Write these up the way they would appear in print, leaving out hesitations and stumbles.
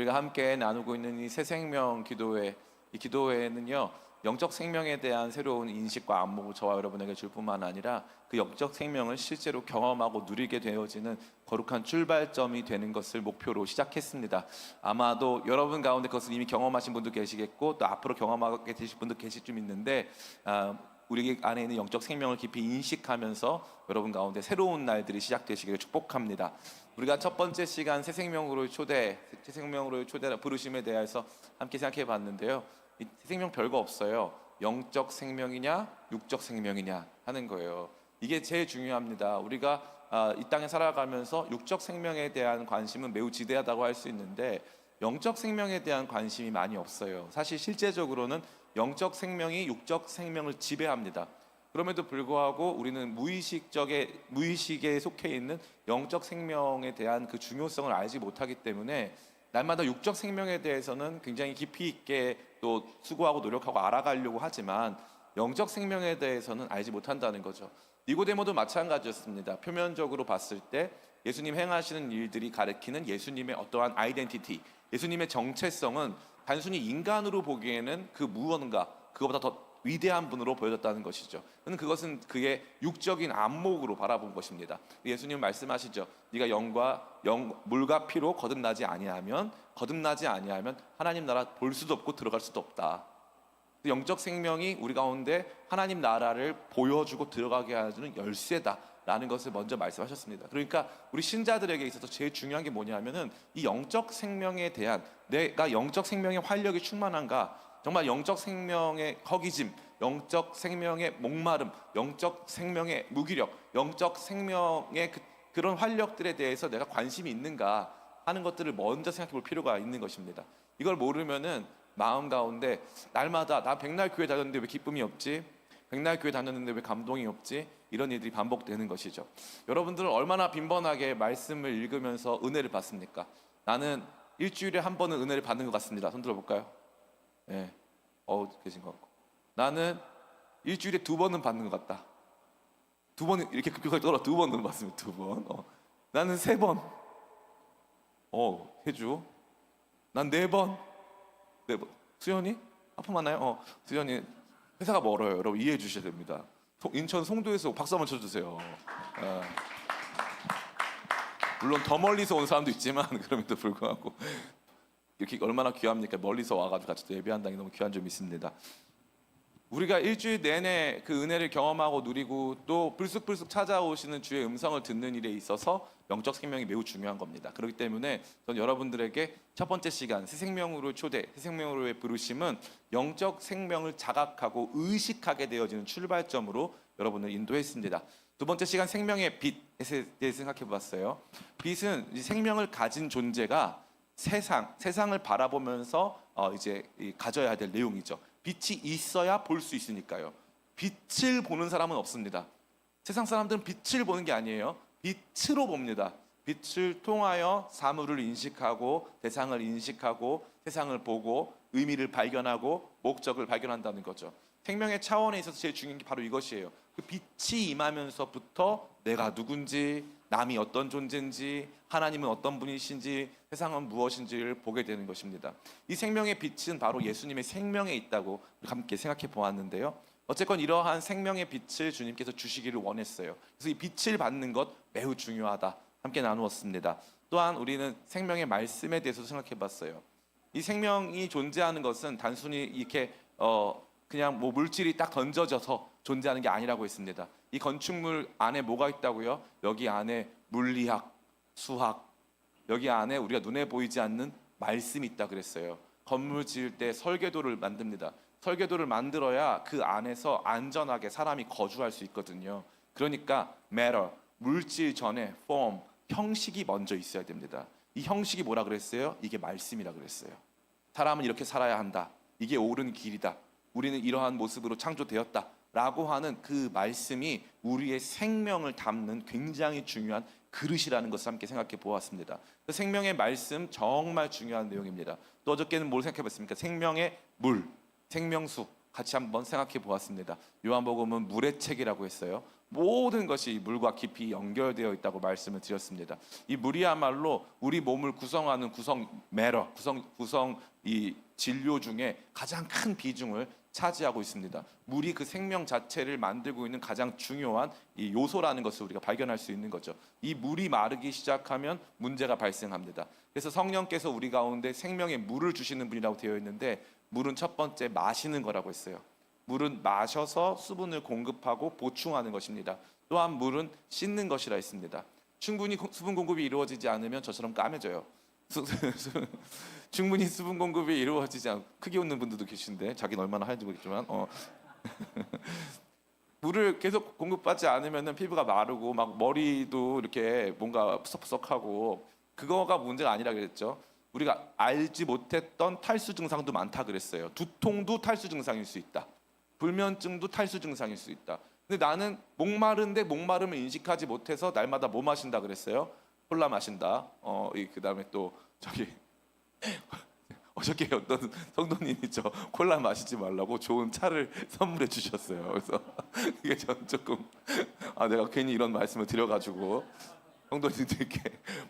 우리가 함께 나누고 있는 이 새 생명 기도회, 이 기도회는요, 영적 생명에 대한 새로운 인식과 안목을 저와 여러분에게 줄 뿐만 아니라 그 영적 생명을 실제로 경험하고 누리게 되어지는 거룩한 출발점이 되는 것을 목표로 시작했습니다. 아마도 여러분 가운데 그것을 이미 경험하신 분도 계시겠고 또 앞으로 경험하게 되실 분도 계실 좀 있는데, 우리 안에 있는 영적 생명을 깊이 인식하면서 여러분 가운데 새로운 날들이 시작되시기를 축복합니다. 우리가 첫 번째 시간 새 생명으로의 초대, 새 생명으로의 초대 부르심에 대해서 함께 생각해 봤는데요. 이 생명 별거 없어요. 영적 생명이냐 육적 생명이냐 하는 거예요. 이게 제일 중요합니다. 우리가 이 땅에 살아가면서 육적 생명에 대한 관심은 매우 지대하다고 할 수 있는데 영적 생명에 대한 관심이 많이 없어요. 사실 실제적으로는 영적 생명이 육적 생명을 지배합니다. 그럼에도 불구하고 우리는 무의식에 속해 있는 영적 생명에 대한 그 중요성을 알지 못하기 때문에 날마다 육적 생명에 대해서는 굉장히 깊이 있게 또 수고하고 노력하고 알아가려고 하지만 영적 생명에 대해서는 알지 못한다는 거죠. 니고데모도 마찬가지였습니다. 표면적으로 봤을 때 예수님 행하시는 일들이 가리키는 예수님의 어떠한 아이덴티티, 예수님의 정체성은 단순히 인간으로 보기에는 그 무언가 그거보다 더 위대한 분으로 보여졌다는 것이죠. 그것은 그의 육적인 안목으로 바라본 것입니다. 예수님 말씀하시죠. 네가 물과 피로 거듭나지 아니하면 하나님 나라 볼 수도 없고 들어갈 수도 없다. 영적 생명이 우리 가운데 하나님 나라를 보여주고 들어가게 해주는 열쇠다라는 것을 먼저 말씀하셨습니다. 그러니까 우리 신자들에게 있어서 제일 중요한 게 뭐냐면은 이 영적 생명에 대한, 내가 영적 생명의 활력이 충만한가, 정말 영적 생명의 허기짐, 영적 생명의 목마름, 영적 생명의 무기력, 영적 생명의 그런 활력들에 대해서 내가 관심이 있는가 하는 것들을 먼저 생각해 볼 필요가 있는 것입니다. 이걸 모르면은 마음 가운데 날마다 나 백날 교회 다녔는데 왜 기쁨이 없지? 백날 교회 다녔는데 왜 감동이 없지? 이런 일들이 반복되는 것이죠. 여러분들은 얼마나 빈번하게 말씀을 읽으면서 은혜를 받습니까? 나는 일주일에 한 번은 은혜를 받는 것 같습니다. 손 들어볼까요? 네, 계신 것 같고. 나는 일주일에 2번은 받는 것 같다. 2번 이렇게 급격하게 떨어 2번은 받습니다. 2번. 나는 3번. 해주. 난 4번. 4번. 수연이? 아픔하나요? 수연이 회사가 멀어요. 여러분 이해해 주셔야 됩니다. 인천 송도에서 박수 한번 쳐주세요. 물론 더 멀리서 온 사람도 있지만 그럼에도 불구하고 이렇게 얼마나 귀합니까? 멀리서 와가지고 같이 또 예배한다는 게 너무 귀한 점이 있습니다. 우리가 일주일 내내 그 은혜를 경험하고 누리고 또 불쑥불쑥 찾아오시는 주의 음성을 듣는 일에 있어서 영적 생명이 매우 중요한 겁니다. 그렇기 때문에 저는 여러분들에게 첫 번째 시간 새 생명으로 초대, 새 생명으로의 부르심은 영적 생명을 자각하고 의식하게 되어지는 출발점으로 여러분을 인도했습니다. 두 번째 시간 생명의 빛에 대해 생각해 봤어요. 빛은 생명을 가진 존재가 세상을 바라보면서 이제 가져야 될 내용이죠. 빛이 있어야 볼 수 있으니까요. 빛을 보는 사람은 없습니다. 세상 사람들은 빛을 보는 게 아니에요. 빛으로 봅니다. 빛을 통하여 사물을 인식하고 대상을 인식하고 세상을 보고 의미를 발견하고 목적을 발견한다는 거죠. 생명의 차원에 있어서 제일 중요한 게 바로 이것이에요. 그 빛이 임하면서부터 내가 누군지, 남이 어떤 존재인지, 하나님은 어떤 분이신지, 세상은 무엇인지를 보게 되는 것입니다. 이 생명의 빛은 바로 예수님의 생명에 있다고 함께 생각해 보았는데요. 어쨌건 이러한 생명의 빛을 주님께서 주시기를 원했어요. 그래서 이 빛을 받는 것 매우 중요하다. 함께 나누었습니다. 또한 우리는 생명의 말씀에 대해서 생각해 봤어요. 이 생명이 존재하는 것은 단순히 이렇게 그냥 물질이 딱 던져져서 존재하는 게 아니라고 했습니다. 이 건축물 안에 뭐가 있다고요? 여기 안에 물리학, 수학, 여기 안에 우리가 눈에 보이지 않는 말씀이 있다 그랬어요. 건물 지을 때 설계도를 만듭니다. 설계도를 만들어야 그 안에서 안전하게 사람이 거주할 수 있거든요. 그러니까 matter, 물질 전에 form, 형식이 먼저 있어야 됩니다. 이 형식이 뭐라 그랬어요? 이게 말씀이라 그랬어요. 사람은 이렇게 살아야 한다. 이게 옳은 길이다. 우리는 이러한 모습으로 창조되었다 라고 하는 그 말씀이 우리의 생명을 담는 굉장히 중요한 그릇이라는 것을 함께 생각해 보았습니다. 그 생명의 말씀 정말 중요한 내용입니다. 또 어저께는 뭘 생각해 봤습니까? 생명의 물, 생명수, 같이 한번 생각해 보았습니다. 요한복음은 물의 책이라고 했어요. 모든 것이 물과 깊이 연결되어 있다고 말씀을 드렸습니다. 이 물이야말로 우리 몸을 구성하는 구성 이 진료 중에 가장 큰 비중을 차지하고 있습니다. 물이 그 생명 자체를 만들고 있는 가장 중요한 이 요소라는 것을 우리가 발견할 수 있는 거죠. 이 물이 마르기 시작하면 문제가 발생합니다. 그래서 성령께서 우리 가운데 생명의 물을 주시는 분이라고 되어 있는데, 물은 첫 번째 마시는 거라고 했어요. 물은 마셔서 수분을 공급하고 보충하는 것입니다. 또한 물은 씻는 것이라 했습니다. 충분히 수분 공급이 이루어지지 않으면 저처럼 까매져요. 충분히 수분 공급이 이루어지지 않고, 크게 웃는 분들도 계신데 자기는 얼마나 하는지 모르겠지만 물을 계속 공급받지 않으면 피부가 마르고 막 머리도 이렇게 뭔가 푸석푸석하고, 그거가 문제가 아니라 그랬죠. 우리가 알지 못했던 탈수 증상도 많다 그랬어요. 두통도 탈수 증상일 수 있다. 불면증도 탈수 증상일 수 있다. 근데 나는 목마른데 목마름을 인식하지 못해서 날마다 뭐 마신다 그랬어요? 콜라 마신다. 그다음에 또 저기 어저께 어떤 성도님이 저 콜라 마시지 말라고 좋은 차를 선물해 주셨어요. 그래서 이게 전 조금 내가 괜히 이런 말씀을 드려가지고 성도님들께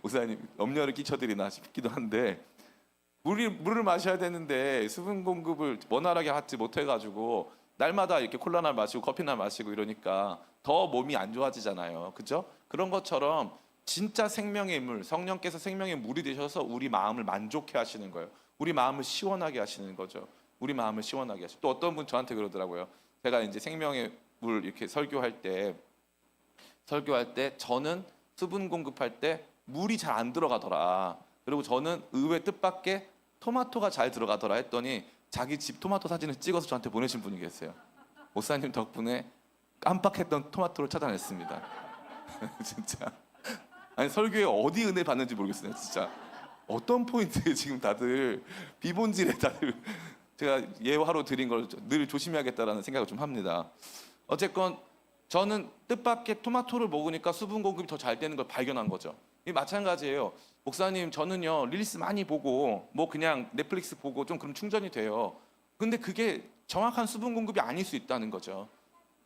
목사님 염려를 끼쳐드리나 싶기도 한데, 물을 마셔야 되는데 수분 공급을 원활하게 하지 못해가지고 날마다 이렇게 콜라나 마시고 커피나 마시고 이러니까 더 몸이 안 좋아지잖아요. 그죠? 그런 것처럼 진짜 생명의 물, 성령께서 생명의 물이 되셔서 우리 마음을 만족해 하시는 거예요. 우리 마음을 시원하게 하시는 거죠. 우리 마음을 시원하게 하시고, 또 어떤 분 저한테 그러더라고요. 제가 이제 생명의 물 이렇게 설교할 때 저는 수분 공급할 때 물이 잘 안 들어가더라. 그리고 저는 의외 뜻밖의 토마토가 잘 들어가더라 했더니 자기 집 토마토 사진을 찍어서 저한테 보내신 분이 계세요. 목사님 덕분에 깜빡했던 토마토를 찾아냈습니다. 진짜. 아니, 설교에 어디 은혜 받는지 모르겠어요. 진짜. 어떤 포인트에 지금 다들 비본질에 다들 제가 예화로 드린 걸 늘 조심해야겠다라는 생각을 좀 합니다. 어쨌건 저는 뜻밖의 토마토를 먹으니까 수분 공급이 더 잘 되는 걸 발견한 거죠. 이 마찬가지예요. 목사님, 저는요 릴스 많이 보고 뭐 그냥 넷플릭스 보고 좀 그럼 충전이 돼요. 근데 그게 정확한 수분 공급이 아닐 수 있다는 거죠.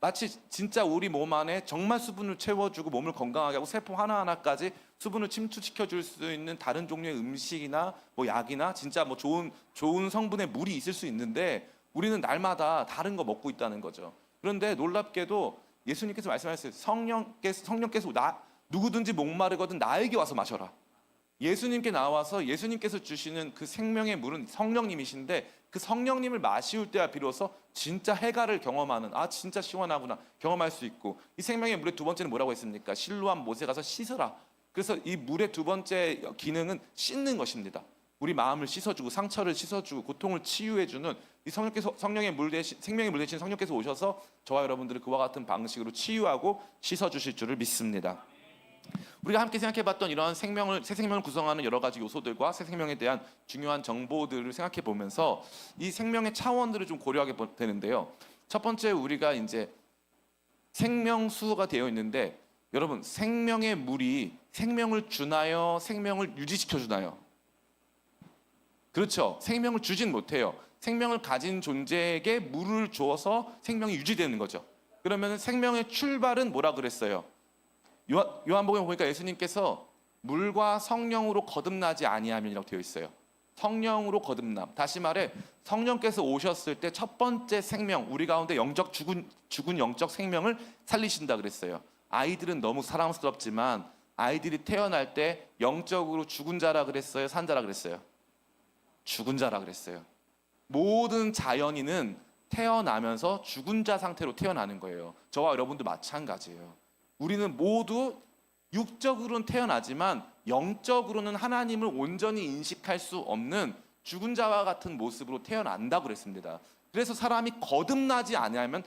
마치 진짜 우리 몸 안에 정말 수분을 채워주고 몸을 건강하게 하고 세포 하나하나까지 수분을 침투시켜 줄 수 있는 다른 종류의 음식이나 뭐 약이나 진짜 뭐 좋은 성분의 물이 있을 수 있는데, 우리는 날마다 다른 거 먹고 있다는 거죠. 그런데 놀랍게도 예수님께서 말씀하셨어요. 성령께서 누구든지 목마르거든 나에게 와서 마셔라. 예수님께 나와서 예수님께서 주시는 그 생명의 물은 성령님이신데, 그 성령님을 마시울 때야 비로소 진짜 해갈을 경험하는, 진짜 시원하구나 경험할 수 있고, 이 생명의 물의 두 번째는 뭐라고 했습니까? 실로암 못에 가서 씻으라. 그래서 이 물의 두 번째 기능은 씻는 것입니다. 우리 마음을 씻어주고 상처를 씻어주고 고통을 치유해주는 이 성령의 물 대신, 생명의 물 대신 성령께서 오셔서 저와 여러분들을 그와 같은 방식으로 치유하고 씻어주실 줄을 믿습니다. 우리가 함께 생각해봤던 이러한 새 생명을 구성하는 여러 가지 요소들과 새 생명에 대한 중요한 정보들을 생각해 보면서 이 생명의 차원들을 좀 고려하게 되는데요. 첫 번째, 우리가 이제 생명수가 되어 있는데, 여러분, 생명의 물이 생명을 주나요? 생명을 유지시켜 주나요? 그렇죠. 생명을 주진 못해요. 생명을 가진 존재에게 물을 주어서 생명이 유지되는 거죠. 그러면 생명의 출발은 뭐라 그랬어요? 요한복음에 보니까 예수님께서 물과 성령으로 거듭나지 아니함이라고 되어 있어요. 성령으로 거듭남. 다시 말해, 성령께서 오셨을 때 첫 번째 생명, 우리 가운데 죽은 영적 생명을 살리신다 그랬어요. 아이들은 너무 사랑스럽지만 아이들이 태어날 때 영적으로 죽은 자라 그랬어요? 산 자라 그랬어요? 죽은 자라 그랬어요. 모든 자연인은 태어나면서 죽은 자 상태로 태어나는 거예요. 저와 여러분도 마찬가지예요. 우리는 모두 육적으로는 태어나지만 영적으로는 하나님을 온전히 인식할 수 없는 죽은 자와 같은 모습으로 태어난다고 그랬습니다. 그래서 사람이 거듭나지 않으면,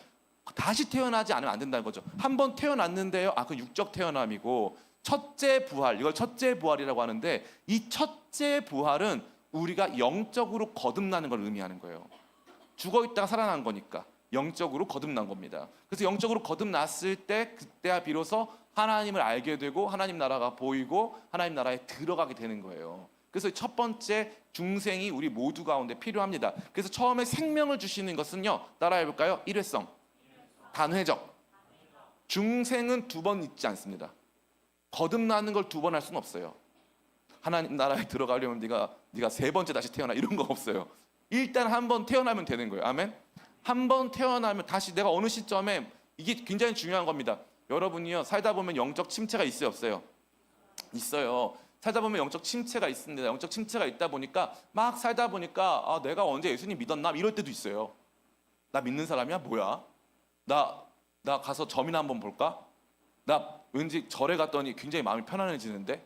다시 태어나지 않으면 안 된다는 거죠. 한번 태어났는데요, 그 육적 태어남이고, 첫째 부활, 이걸 첫째 부활이라고 하는데, 이 첫째 부활은 우리가 영적으로 거듭나는 걸 의미하는 거예요. 죽어 있다가 살아난 거니까 영적으로 거듭난 겁니다. 그래서 영적으로 거듭났을 때, 그때야 비로소 하나님을 알게 되고 하나님 나라가 보이고 하나님 나라에 들어가게 되는 거예요. 그래서 첫 번째 중생이 우리 모두 가운데 필요합니다. 그래서 처음에 생명을 주시는 것은요, 따라해 볼까요? 일회성, 단회적. 중생은 두 번 있지 않습니다. 거듭나는 걸 두 번 할 수는 없어요. 하나님 나라에 들어가려면 네가 세 번째 다시 태어나, 이런 거 없어요. 일단 한 번 태어나면 되는 거예요. 아멘. 한 번 태어나면 다시, 내가 어느 시점에, 이게 굉장히 중요한 겁니다. 여러분이요, 살다 보면 영적 침체가 있어요, 없어요? 있어요. 살다 보면 영적 침체가 있습니다. 영적 침체가 있다 보니까 막 살다 보니까 내가 언제 예수님 믿었나? 이럴 때도 있어요. 나 믿는 사람이야? 뭐야? 나 가서 점이나 한번 볼까? 나 왠지 절에 갔더니 굉장히 마음이 편안해지는데,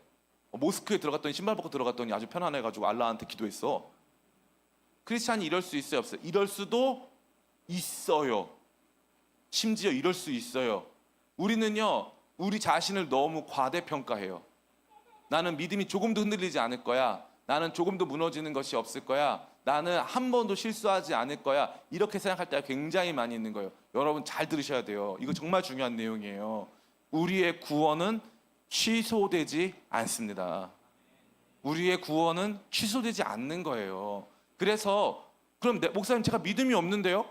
모스크에 들어갔더니 신발 벗고 들어갔더니 아주 편안해가지고 알라한테 기도했어. 크리스찬이 이럴 수 있어요, 없어요? 이럴 수도 있어요. 심지어 이럴 수 있어요. 우리는요, 우리 자신을 너무 과대평가해요. 나는 믿음이 조금도 흔들리지 않을 거야. 나는 조금도 무너지는 것이 없을 거야. 나는 한 번도 실수하지 않을 거야. 이렇게 생각할 때가 굉장히 많이 있는 거예요. 여러분 잘 들으셔야 돼요. 이거 정말 중요한 내용이에요. 우리의 구원은 취소되지 않습니다. 우리의 구원은 취소되지 않는 거예요. 그래서 그럼 목사님 제가 믿음이 없는데요?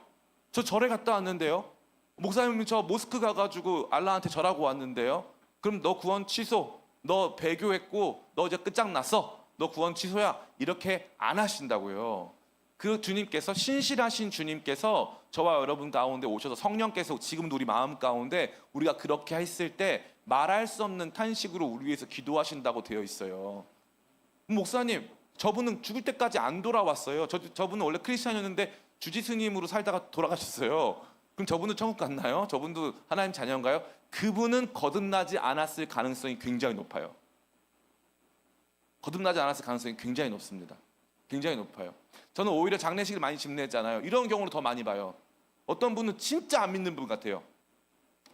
저 절에 갔다 왔는데요? 목사님 저 모스크 가가지고 알라한테 절하고 왔는데요? 그럼 너 구원 취소. 너 배교했고 너 이제 끝장났어. 너 구원 취소야. 이렇게 안 하신다고요. 그 주님께서, 신실하신 주님께서 저와 여러분 가운데 오셔서 성령께서 지금도 우리 마음 가운데 우리가 그렇게 했을 때 말할 수 없는 탄식으로 우리 위해서 기도하신다고 되어 있어요. 목사님 저분은 죽을 때까지 안 돌아왔어요. 저분은 원래 크리스찬이었는데 주지스님으로 살다가 돌아가셨어요. 그럼 저분도 천국 갔나요? 저분도 하나님 자녀인가요? 그분은 거듭나지 않았을 가능성이 굉장히 높아요. 거듭나지 않았을 가능성이 굉장히 높습니다. 굉장히 높아요. 저는 오히려 장례식을 많이 집례했잖아요. 이런 경우를 더 많이 봐요. 어떤 분은 진짜 안 믿는 분 같아요.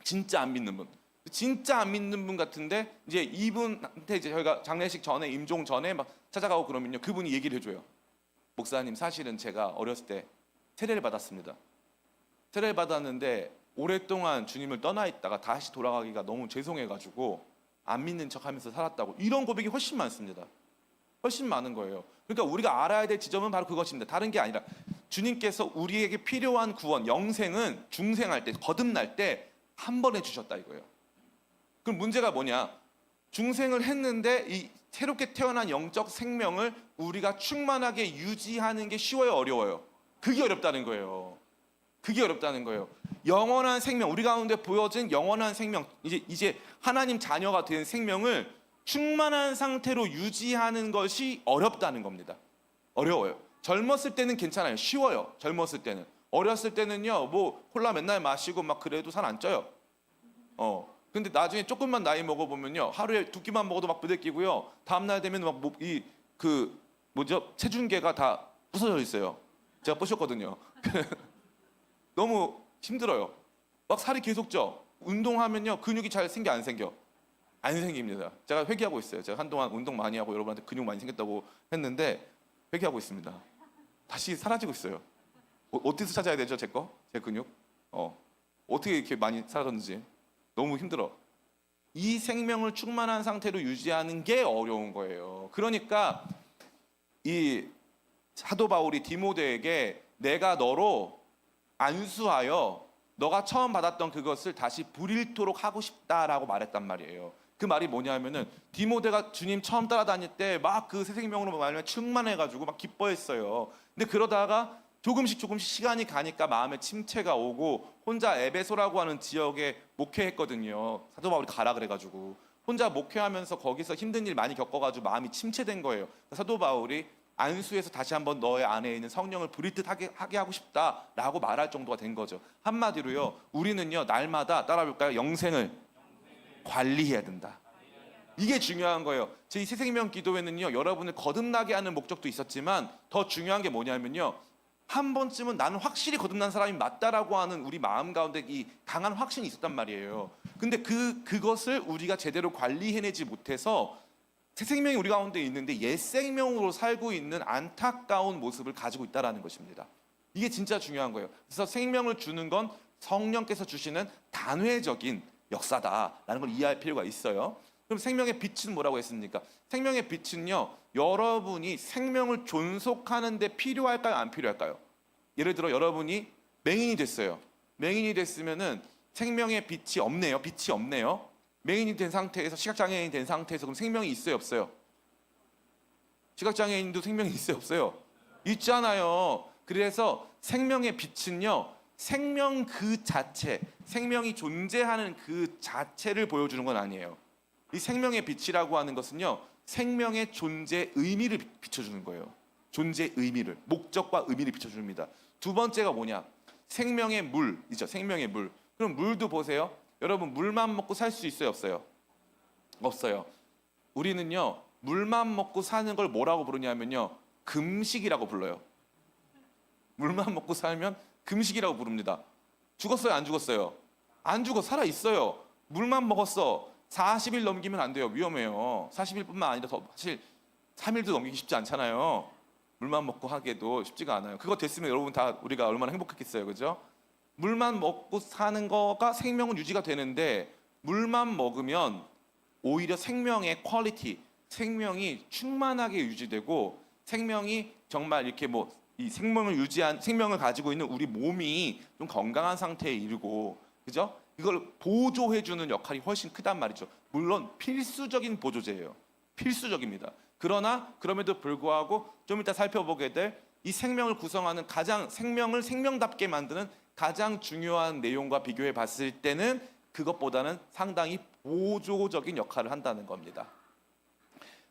진짜 안 믿는 분. 진짜 안 믿는 분 같은데 이제 이분한테 이제 저희가 장례식 전에, 임종 전에 막 찾아가고 그러면요, 그분이 얘기를 해줘요. 목사님 사실은 제가 어렸을 때 세례를 받았습니다. 세례를 받았는데 오랫동안 주님을 떠나 있다가 다시 돌아가기가 너무 죄송해가지고 안 믿는 척하면서 살았다고. 이런 고백이 훨씬 많습니다. 훨씬 많은 거예요. 그러니까 우리가 알아야 될 지점은 바로 그것입니다. 다른 게 아니라 주님께서 우리에게 필요한 구원, 영생은 중생할 때, 거듭날 때 한 번에 주셨다 이거예요. 그럼 문제가 뭐냐? 중생을 했는데 이 새롭게 태어난 영적 생명을 우리가 충만하게 유지하는 게 쉬워요, 어려워요? 그게 어렵다는 거예요. 그게 어렵다는 거예요. 영원한 생명, 우리 가운데 보여진 영원한 생명, 이제 하나님 자녀가 된 생명을 충만한 상태로 유지하는 것이 어렵다는 겁니다. 어려워요. 젊었을 때는 괜찮아요. 쉬워요. 젊었을 때는. 어렸을 때는요, 뭐 콜라 맨날 마시고 막 그래도 살 안 쪄요. 근데 나중에 조금만 나이 먹어보면요, 하루에 2끼만 먹어도 막 부대끼고요, 다음날 되면 막 체중계가 다 부서져 있어요. 제가 보셨거든요. 너무 힘들어요. 막 살이 계속 쪄. 운동하면요, 근육이 잘 생겨 안 생겨? 안 생깁니다. 제가 회개하고 있어요. 제가 한동안 운동 많이 하고 여러분한테 근육 많이 생겼다고 했는데 회개하고 있습니다. 다시 사라지고 있어요. 어디서 찾아야 되죠, 제 근육? 어떻게 이렇게 많이 사라졌는지. 너무 힘들어. 이 생명을 충만한 상태로 유지하는 게 어려운 거예요. 그러니까 이 사도 바울이 디모데에게 내가 너로 안수하여 너가 처음 받았던 그것을 다시 불일토록 하고 싶다라고 말했단 말이에요. 그 말이 뭐냐면은 디모데가 주님 처음 따라다닐 때 막 그 새 생명으로 말하면 충만해가지고 막 기뻐했어요. 근데 그러다가 조금씩 시간이 가니까 마음에 침체가 오고 혼자 에베소라고 하는 지역에 목회했거든요. 사도 바울이 가라 그래가지고 혼자 목회하면서 거기서 힘든 일 많이 겪어가지고 마음이 침체된 거예요. 사도 바울이 안수해서 다시 한번 너의 안에 있는 성령을 불일듯하게 하고 싶다라고 말할 정도가 된 거죠. 한마디로요, 우리는요 날마다 따라볼까요? 영생을 관리해야 된다. 이게 중요한 거예요. 제 이 새생명 기도회는요, 여러분을 거듭나게 하는 목적도 있었지만 더 중요한 게 뭐냐면요, 한 번쯤은 나는 확실히 거듭난 사람이 맞다라고 하는 우리 마음 가운데 이 강한 확신이 있었단 말이에요. 근데 그것을 우리가 제대로 관리해내지 못해서 새 생명이 우리 가운데 있는데 옛 생명으로 살고 있는 안타까운 모습을 가지고 있다는 것입니다. 이게 진짜 중요한 거예요. 그래서 생명을 주는 건 성령께서 주시는 단회적인 역사다라는 걸 이해할 필요가 있어요. 그럼 생명의 빛은 뭐라고 했습니까? 생명의 빛은요, 여러분이 생명을 존속하는 데 필요할까요? 안 필요할까요? 예를 들어 여러분이 맹인이 됐어요. 맹인이 됐으면은 생명의 빛이 없네요. 빛이 없네요. 맹인이 된 상태에서 시각장애인이 된 상태에서 그럼 생명이 있어요, 없어요? 시각장애인도 생명이 있어요, 없어요? 있잖아요. 그래서 생명의 빛은요, 생명 그 자체, 생명이 존재하는 그 자체를 보여주는 건 아니에요. 이 생명의 빛이라고 하는 것은요, 생명의 존재 의미를 비춰주는 거예요. 존재 의미를, 목적과 의미를 비춰줍니다. 두 번째가 뭐냐? 생명의 물이죠. 생명의 물. 그럼 물도 보세요. 여러분 물만 먹고 살 수 있어요, 없어요? 없어요. 우리는요, 물만 먹고 사는 걸 뭐라고 부르냐면요, 금식이라고 불러요. 물만 먹고 살면 금식이라고 부릅니다. 죽었어요, 안 죽었어요? 안 죽어, 살아 있어요. 물만 먹었어. 40일 넘기면 안 돼요. 위험해요. 40일뿐만 아니라 더 사실 3일도 넘기기 쉽지 않잖아요. 물만 먹고 하기도 쉽지가 않아요. 그거 됐으면 여러분 다 우리가 얼마나 행복했겠어요, 그죠? 물만 먹고 사는 거가 생명은 유지가 되는데 물만 먹으면 오히려 생명의 퀄리티, 생명이 충만하게 유지되고 생명이 정말 이렇게 뭐 이 생명을 가지고 있는 우리 몸이 좀 건강한 상태에 이르고, 그죠? 이걸 보조해주는 역할이 훨씬 크단 말이죠. 물론 필수적인 보조제예요. 필수적입니다. 그러나 그럼에도 불구하고 좀 이따 살펴보게 될 이 생명을 구성하는 가장 생명을 생명답게 만드는 가장 중요한 내용과 비교해 봤을 때는 그것보다는 상당히 보조적인 역할을 한다는 겁니다.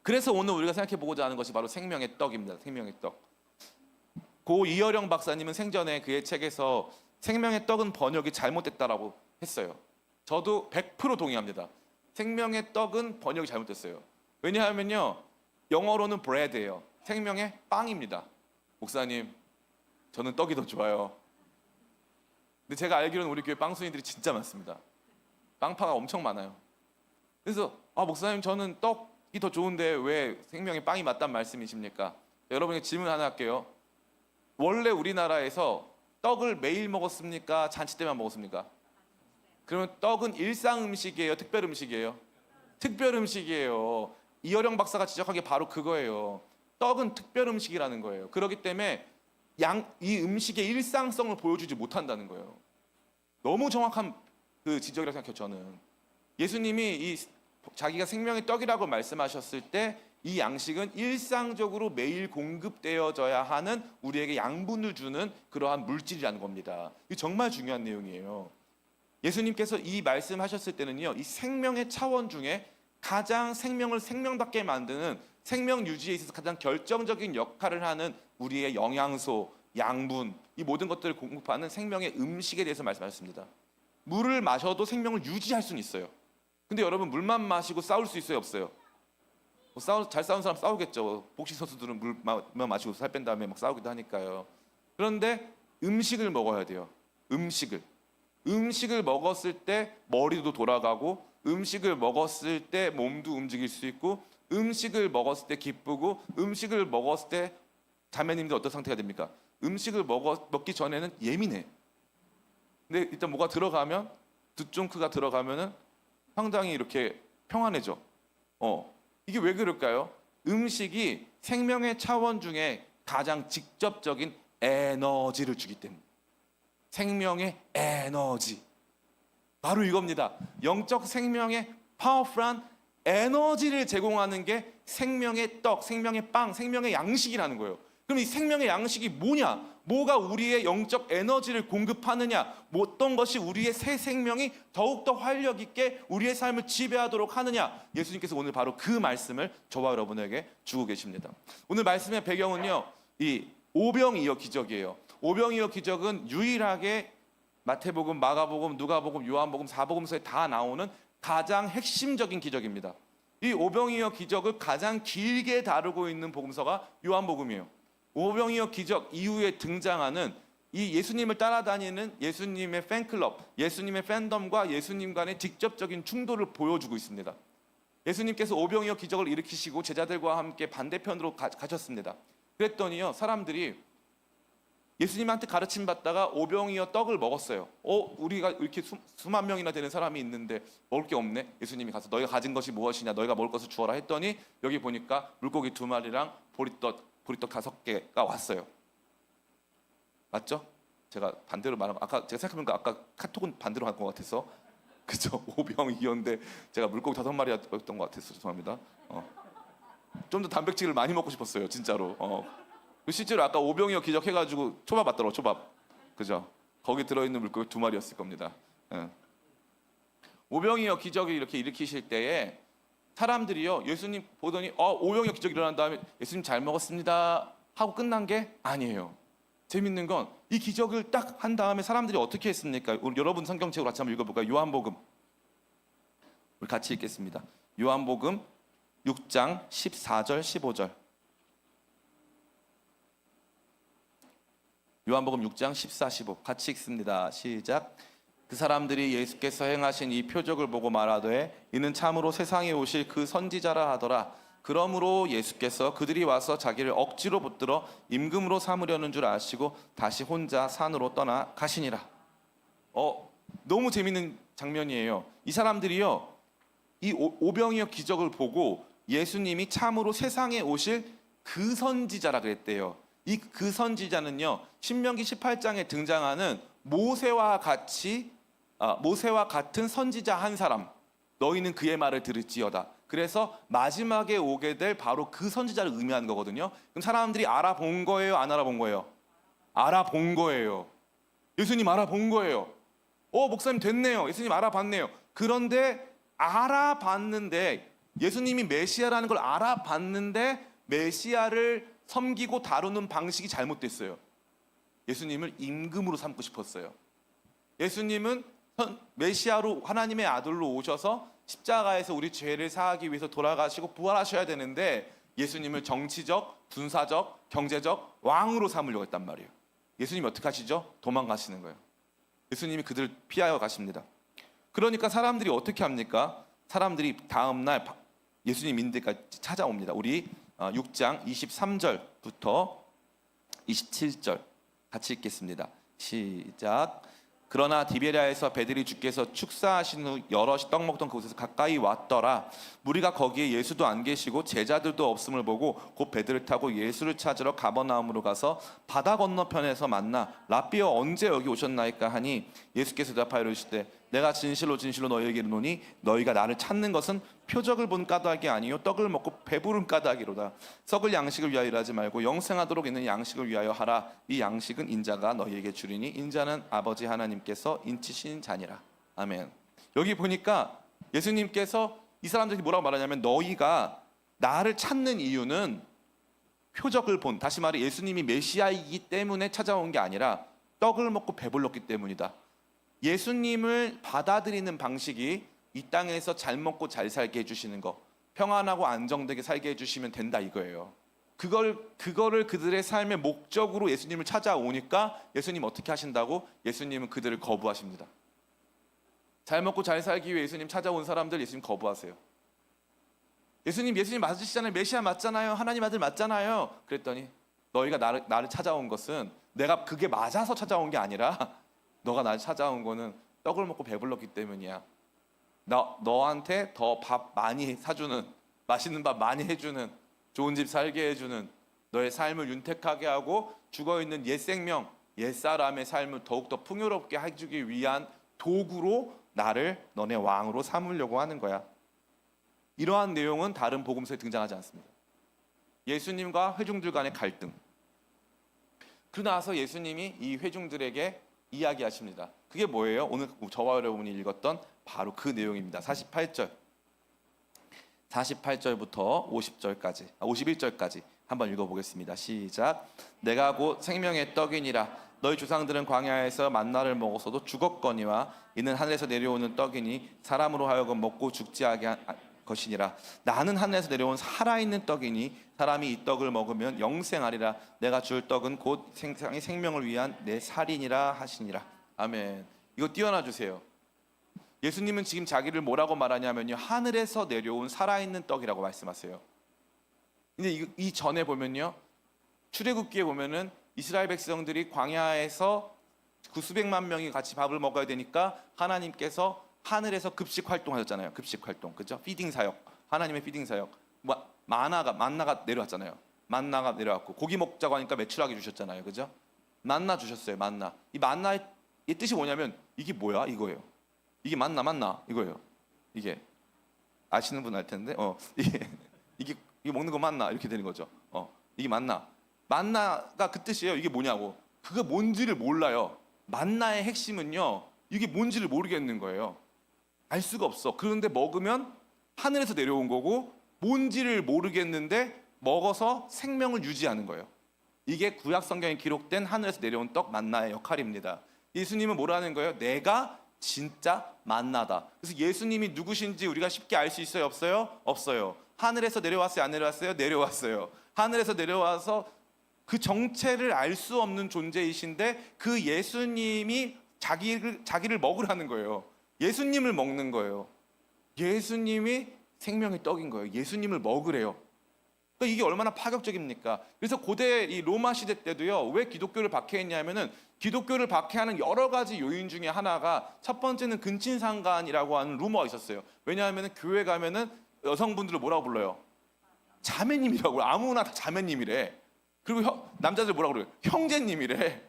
그래서 오늘 우리가 생각해 보고자 하는 것이 바로 생명의 떡입니다. 생명의 떡. 고 이어령 박사님은 생전에 그의 책에서 생명의 떡은 번역이 잘못됐다라고 했어요. 저도 100% 동의합니다. 생명의 떡은 번역이 잘못됐어요. 왜냐하면요, 영어로는 bread예요. 생명의 빵입니다. 목사님, 저는 떡이 더 좋아요. 근데 제가 알기로는 우리 교회 빵순이들이 진짜 많습니다. 빵파가 엄청 많아요. 그래서 목사님, 저는 떡이 더 좋은데 왜 생명의 빵이 맞단 말씀이십니까? 여러분에게 질문 하나 할게요. 원래 우리나라에서 떡을 매일 먹었습니까? 잔치 때만 먹었습니까? 그러면 떡은 일상 음식이에요? 특별 음식이에요? 특별 음식이에요. 이어령 박사가 지적한 게 바로 그거예요. 떡은 특별 음식이라는 거예요. 그렇기 때문에 이 음식의 일상성을 보여주지 못한다는 거예요. 너무 정확한 그 지적이라고 생각해요, 저는. 예수님이 자기가 생명의 떡이라고 말씀하셨을 때 이 양식은 일상적으로 매일 공급되어져야 하는 우리에게 양분을 주는 그러한 물질이라는 겁니다. 이게 정말 중요한 내용이에요. 예수님께서 이 말씀하셨을 때는요, 이 생명의 차원 중에 가장 생명을 생명답게 만드는 생명 유지에 있어서 가장 결정적인 역할을 하는 우리의 영양소, 양분, 이 모든 것들을 공급하는 생명의 음식에 대해서 말씀하셨습니다. 물을 마셔도 생명을 유지할 수는 있어요. 근데 여러분 물만 마시고 싸울 수 있어요, 없어요? 잘 싸우는 사람 싸우겠죠. 복식 선수들은 물만 마시고 살 뺀 다음에 막 싸우기도 하니까요. 그런데 음식을 먹어야 돼요. 음식을 먹었을 때 머리도 돌아가고, 음식을 먹었을 때 몸도 움직일 수 있고, 음식을 먹었을 때 기쁘고, 음식을 먹었을 때 자매님들 어떤 상태가 됩니까? 음식을 먹기 전에는 예민해. 근데 일단 뭐가 들어가면, 두쫑크가 들어가면은 상당히 이렇게 평안해져. 이게 왜 그럴까요? 음식이 생명의 차원 중에 가장 직접적인 에너지를 주기 때문에. 생명의 에너지. 바로 이겁니다. 영적 생명의 파워풀한 에너지를 제공하는 게 생명의 떡, 생명의 빵, 생명의 양식이라는 거예요. 그럼 이 생명의 양식이 뭐냐? 뭐가 우리의 영적 에너지를 공급하느냐? 어떤 것이 우리의 새 생명이 더욱더 활력 있게 우리의 삶을 지배하도록 하느냐? 예수님께서 오늘 바로 그 말씀을 저와 여러분에게 주고 계십니다. 오늘 말씀의 배경은요, 이 오병이어 기적이에요. 오병이어 기적은 유일하게 마태복음, 마가복음, 누가복음, 요한복음, 사복음서에 다 나오는 가장 핵심적인 기적입니다. 이 오병이어 기적을 가장 길게 다루고 있는 복음서가 요한복음이에요. 오병이어 기적 이후에 등장하는 이 예수님을 따라다니는 예수님의 팬클럽, 예수님의 팬덤과 예수님 간의 직접적인 충돌을 보여주고 있습니다. 예수님께서 오병이어 기적을 일으키시고 제자들과 함께 반대편으로 가셨습니다. 그랬더니요, 사람들이 예수님한테 가르침 받다가 오병이어 떡을 먹었어요. 우리가 이렇게 수만 명이나 되는 사람이 있는데 먹을 게 없네. 예수님이 가서 너희가 가진 것이 무엇이냐, 너희가 먹을 것을 주어라 했더니 여기 보니까 물고기 2마리랑 보리떡 5개가 왔어요. 맞죠? 제가 반대로 말한 거, 아까 제가 생각해보니까 아까 카톡은 반대로 한 것 같아서, 그죠? 오병이어인데 제가 물고기 5마리였던 것 같아서 죄송합니다. 좀 더 단백질을 많이 먹고 싶었어요, 진짜로. 실제로 아까 오병이어 기적해가지고 초밥 맞더라고, 초밥. 그죠? 거기 들어있는 물고기 2마리였을 겁니다. 예. 오병이어 기적을 이렇게 일으키실 때에 사람들이요, 예수님 보더니 오병이어 기적이 일어난 다음에 예수님 잘 먹었습니다 하고 끝난 게 아니에요. 재밌는 건 이 기적을 딱 한 다음에 사람들이 어떻게 했습니까? 우리 여러분 성경책으로 같이 한번 읽어볼까요? 요한복음, 우리 같이 읽겠습니다. 요한복음 6장 14절 15절. 요한복음 6장 14, 15 같이 읽습니다. 시작. 그 사람들이 예수께서 행하신 이 표적을 보고 말하되 이는 참으로 세상에 오실 그 선지자라 하더라. 그러므로 예수께서 그들이 와서 자기를 억지로 붙들어 임금으로 삼으려는 줄 아시고 다시 혼자 산으로 떠나 가시니라. 너무 재밌는 장면이에요. 이 사람들이요, 이 오병이어 기적을 보고 예수님이 참으로 세상에 오실 그 선지자라 그랬대요. 이 그 선지자는요, 신명기 18장에 등장하는 모세와 같은 선지자 한 사람. 너희는 그의 말을 들을지어다. 그래서 마지막에 오게 될 바로 그 선지자를 의미하는 거거든요. 그럼 사람들이 알아본 거예요, 안 알아본 거예요? 알아본 거예요. 예수님 알아본 거예요. 목사님 됐네요. 예수님 알아봤네요. 그런데 알아봤는데, 예수님이 메시아라는 걸 알아봤는데 메시아를 섬기고 다루는 방식이 잘못됐어요. 예수님을 임금으로 삼고 싶었어요. 예수님은 메시아로, 하나님의 아들로 오셔서 십자가에서 우리 죄를 사하기 위해서 돌아가시고 부활하셔야 되는데 예수님을 정치적, 군사적, 경제적 왕으로 삼으려고 했단 말이에요. 예수님이 어떻게 하시죠? 도망가시는 거예요. 예수님이 그들을 피하여 가십니다. 그러니까 사람들이 어떻게 합니까? 사람들이 다음날 예수님 있는 데까지 찾아옵니다. 우리 6장 23절부터 27절 같이 읽겠습니다. 시작. 그러나 디베랴에서 베드리 주께서 축사하신 후 여럿이 떡 먹던 그곳에서 가까이 왔더라. 무리가 거기에 예수도 안 계시고 제자들도 없음을 보고 곧 배들을 타고 예수를 찾으러 가버나움으로 가서 바다 건너편에서 만나 랍비여 언제 여기 오셨나이까 하니 예수께서 대답하여 이르시되 내가 진실로 진실로 너희에게 이르노니 너희가 나를 찾는 것은 표적을 본 까닭이 아니요 떡을 먹고 배부른 까닭이로다. 썩을 양식을 위하여 일하지 말고 영생하도록 있는 양식을 위하여 하라. 이 양식은 인자가 너희에게 주리니 인자는 아버지 하나님께서 인치신 자니라. 아멘. 여기 보니까 예수님께서 이 사람들이 뭐라고 말하냐면 너희가 나를 찾는 이유는 표적을 본, 다시 말해 예수님이 메시아이기 때문에 찾아온 게 아니라 떡을 먹고 배불렀기 때문이다. 예수님을 받아들이는 방식이 이 땅에서 잘 먹고 잘 살게 해주시는 거, 평안하고 안정되게 살게 해주시면 된다 이거예요. 그거를 그들의 삶의 목적으로 예수님을 찾아오니까 예수님 어떻게 하신다고? 예수님은 그들을 거부하십니다. 잘 먹고 잘 살기 위해 예수님 찾아온 사람들 예수님 거부하세요. 예수님 맞으시잖아요. 메시아 맞잖아요. 하나님 아들 맞잖아요. 그랬더니 너희가 나를 찾아온 것은 내가 그게 맞아서 찾아온 게 아니라 너가 나를 찾아온 거는 떡을 먹고 배불렀기 때문이야. 너한테 더 밥 많이 사주는, 맛있는 밥 많이 해주는, 좋은 집 살게 해주는, 너의 삶을 윤택하게 하고 죽어있는 옛 생명, 옛사람의 삶을 더욱더 풍요롭게 해주기 위한 도구로 나를 너네 왕으로 삼으려고 하는 거야. 이러한 내용은 다른 복음서에 등장하지 않습니다. 예수님과 회중들 간의 갈등. 그러고 나서 예수님이 이 회중들에게 이야기하십니다. 그게 뭐예요? 오늘 저와 여러분이 읽었던 바로 그 내용입니다. 48절부터 51절까지 한번 읽어보겠습니다. 시작. 내가 곧 생명의 떡이니라. 너희 조상들은 광야에서 만나를 먹었어도 죽었거니와 이는 하늘에서 내려오는 떡이니 사람으로 하여금 먹고 죽지 하게 한 것이니라. 나는 하늘에서 내려온 살아있는 떡이니 사람이 이 떡을 먹으면 영생하리라. 내가 줄 떡은 곧 세상의 생명을 위한 내 살이니라 하시니라. 아멘. 이거 띄워놔 주세요. 예수님은 지금 자기를 뭐라고 말하냐면요, 하늘에서 내려온 살아있는 떡이라고 말씀하세요. 근데 이 전에 보면요, 출애굽기에 보면은 이스라엘 백성들이 광야에서 그 수백만 명이 같이 밥을 먹어야 되니까 하나님께서 하늘에서 급식 활동하셨잖아요. 급식 활동, 그죠? 피딩 사역, 하나님의 피딩 사역. 만나가 내려왔잖아요. 만나가 내려왔고 고기 먹자고 하니까 메추라기 주셨잖아요, 그죠? 만나 주셨어요. 만나. 이 만나의 뜻이 뭐냐면 이게 뭐야 이거예요. 이게 만나 이거예요. 이게 아시는 분 알 텐데, 이게 먹는 거 만나 이렇게 되는 거죠. 이게 만나가 그 뜻이에요. 이게 뭐냐고. 그거 뭔지를 몰라요. 만나의 핵심은요, 이게 뭔지를 모르겠는 거예요. 알 수가 없어. 그런데 먹으면 하늘에서 내려온 거고 뭔지를 모르겠는데 먹어서 생명을 유지하는 거예요. 이게 구약 성경에 기록된 하늘에서 내려온 떡 만나의 역할입니다. 예수님은 뭐라는 거예요? 내가 진짜 만나다. 그래서 예수님이 누구신지 우리가 쉽게 알 수 있어요? 없어요? 없어요. 하늘에서 내려왔어요? 안 내려왔어요? 내려왔어요. 하늘에서 내려와서 그 정체를 알 수 없는 존재이신데 그 예수님이 자기를 먹으라는 거예요. 예수님을 먹는 거예요. 예수님이 생명의 떡인 거예요. 예수님을 먹으래요. 그러니까 이게 얼마나 파격적입니까? 그래서 고대 이 로마 시대 때도요, 왜 기독교를 박해했냐면은 기독교를 박해하는 여러 가지 요인 중에 하나가 첫 번째는 근친상간이라고 하는 루머가 있었어요. 왜냐하면 교회 가면은 여성분들을 뭐라고 불러요? 자매님이라고. 아무나 다 자매님이래. 그리고 남자들 뭐라고 그래요? 형제님이래.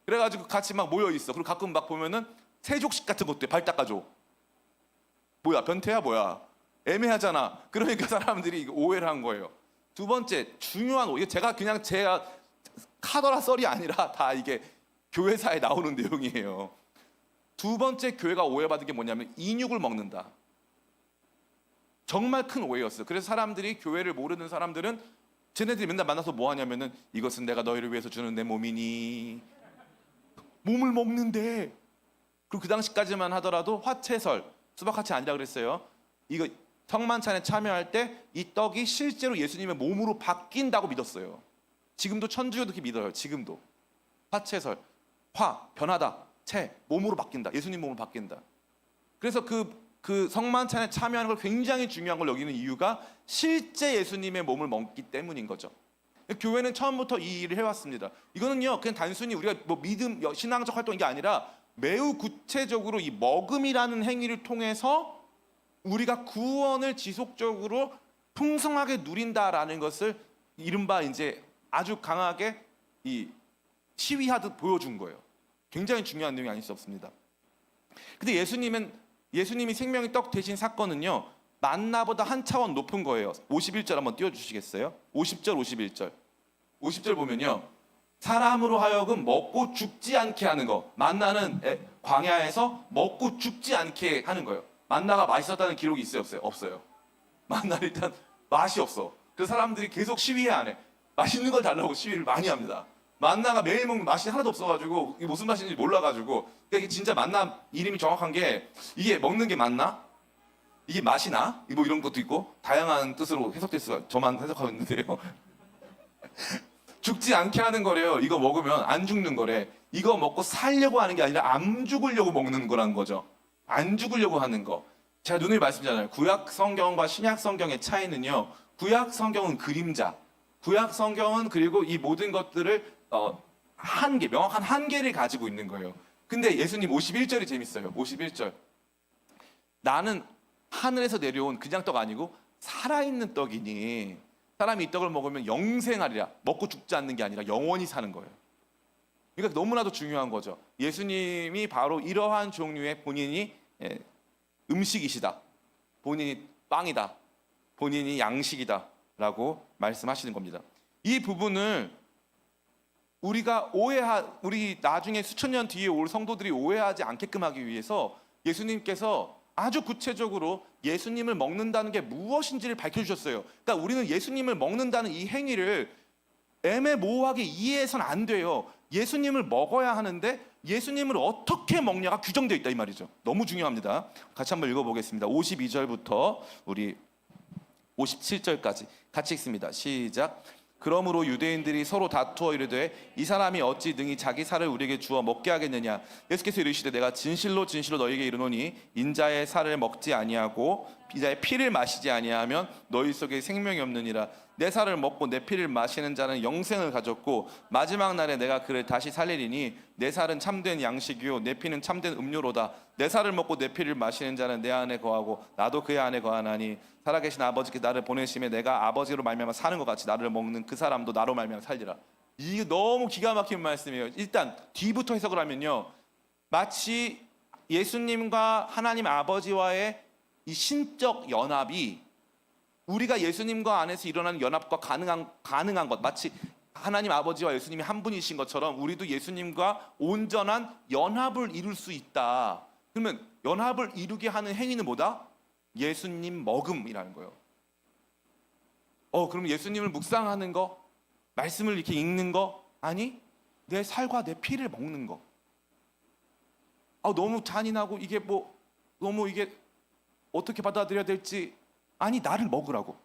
그래가지고 같이 막 모여 있어. 그리고 가끔 막 보면은 세족식 같은 것도 발 닦아줘. 뭐야, 변태야 뭐야? 애매하잖아. 그러니까 사람들이 오해를 한 거예요. 두 번째 중요한 오해. 제가 카더라 썰이 아니라 다 이게 교회사에 나오는 내용이에요. 두 번째 교회가 오해받은 게 뭐냐면 인육을 먹는다. 정말 큰 오해였어요. 그래서 사람들이, 교회를 모르는 사람들은 쟤네들이 맨날 만나서 뭐 하냐면은 이것은 내가 너희를 위해서 주는 내 몸이니, 몸을 먹는데. 그리고 그 당시까지만 하더라도 화채설, 수박화채 아니라 그랬어요. 이거 성만찬에 참여할 때 이 떡이 실제로 예수님의 몸으로 바뀐다고 믿었어요. 지금도 천주교도 그렇게 믿어요. 지금도 화채설, 변하다, 채, 몸으로 바뀐다. 예수님 몸으로 바뀐다. 그래서 그 성만찬에 참여하는 걸 굉장히 중요한 걸 여기는 이유가 실제 예수님의 몸을 먹기 때문인 거죠. 교회는 처음부터 이 일을 해왔습니다. 이거는요, 그냥 단순히 우리가 뭐 믿음, 신앙적 활동 이게 아니라 매우 구체적으로 이 먹음이라는 행위를 통해서 우리가 구원을 지속적으로 풍성하게 누린다라는 것을 이른바 이제 아주 강하게 이 시위하듯 보여준 거예요. 굉장히 중요한 내용이 아닐 수 없습니다. 근데 예수님이 생명의 떡 되신 사건은요, 만나보다 한 차원 높은 거예요. 51절 한번 띄워주시겠어요? 50절 51절 보면요, 사람으로 하여금 먹고 죽지 않게 하는 거. 만나는 광야에서 먹고 죽지 않게 하는 거예요. 만나가 맛있었다는 기록이 있어요? 없어요? 없어요. 만나는 일단 맛이 없어. 그래서 사람들이 계속 시위해 안 해. 맛있는 걸 달라고 시위를 많이 합니다. 만나가 매일 먹는 맛이 하나도 없어가지고 이게 무슨 맛인지 몰라가지고, 그러니까 이게 진짜 만나 이름이 정확한 게, 이게 먹는 게 맞나? 이게 맛이 나? 뭐 이런 것도 있고 다양한 뜻으로 해석될 수가, 저만 해석하고 있는데요. 죽지 않게 하는 거래요. 이거 먹으면 안 죽는 거래. 이거 먹고 살려고 하는 게 아니라 안 죽으려고 먹는 거라는 거죠. 안 죽으려고 하는 거. 제가 누누이 말씀드리잖아요. 구약 성경과 신약 성경의 차이는요, 구약 성경은 그림자, 구약 성경은 그리고 이 모든 것들을 명확한 한계를 가지고 있는 거예요. 근데 예수님 51절이 재밌어요. 51절. 나는 하늘에서 내려온 그냥 떡 아니고 살아있는 떡이니 사람이 이 떡을 먹으면 영생하리라. 먹고 죽지 않는 게 아니라 영원히 사는 거예요. 그러니까 너무나도 중요한 거죠. 예수님이 바로 이러한 종류의 본인이 음식이시다, 본인이 빵이다, 본인이 양식이다 라고 말씀하시는 겁니다. 이 부분을 우리 나중에 수천 년 뒤에 올 성도들이 오해하지 않게끔 하기 위해서 예수님께서 아주 구체적으로 예수님을 먹는다는 게 무엇인지를 밝혀주셨어요. 그러니까 우리는 예수님을 먹는다는 이 행위를 애매모호하게 이해해서는 안 돼요. 예수님을 먹어야 하는데 예수님을 어떻게 먹냐가 규정되어 있다 이 말이죠. 너무 중요합니다. 같이 한번 읽어보겠습니다. 52절부터 우리 57절까지 같이 읽습니다. 시작. 그러므로 유대인들이 서로 다투어 이르되 이 사람이 어찌 능히 자기 살을 우리에게 주어 먹게 하겠느냐. 예수께서 이르시되 내가 진실로 진실로 너희에게 이르노니 인자의 살을 먹지 아니하고 이자의 피를 마시지 아니하면 너희 속에 생명이 없느니라. 내 살을 먹고 내 피를 마시는 자는 영생을 가졌고 마지막 날에 내가 그를 다시 살리리니 내 살은 참된 양식이요 내 피는 참된 음료로다. 내 살을 먹고 내 피를 마시는 자는 내 안에 거하고 나도 그의 안에 거하나니 살아계신 아버지께 나를 보내심에 내가 아버지로 말미암아 사는 것 같이 나를 먹는 그 사람도 나로 말미암아 살리라. 이게 너무 기가 막힌 말씀이에요. 일단 뒤부터 해석을 하면요, 마치 예수님과 하나님 아버지와의 이 신적 연합이 우리가 예수님과 안에서 일어나는 연합과 가능한 것, 마치 하나님 아버지와 예수님이 한 분이신 것처럼 우리도 예수님과 온전한 연합을 이룰 수 있다. 그러면 연합을 이루게 하는 행위는 뭐다? 예수님 먹음이라는 거예요. 그럼 예수님을 묵상하는 거, 말씀을 이렇게 읽는 거, 아니 내 살과 내 피를 먹는 거. 너무 잔인하고 이게 너무 이게 어떻게 받아들여야 될지. 아니 나를 먹으라고.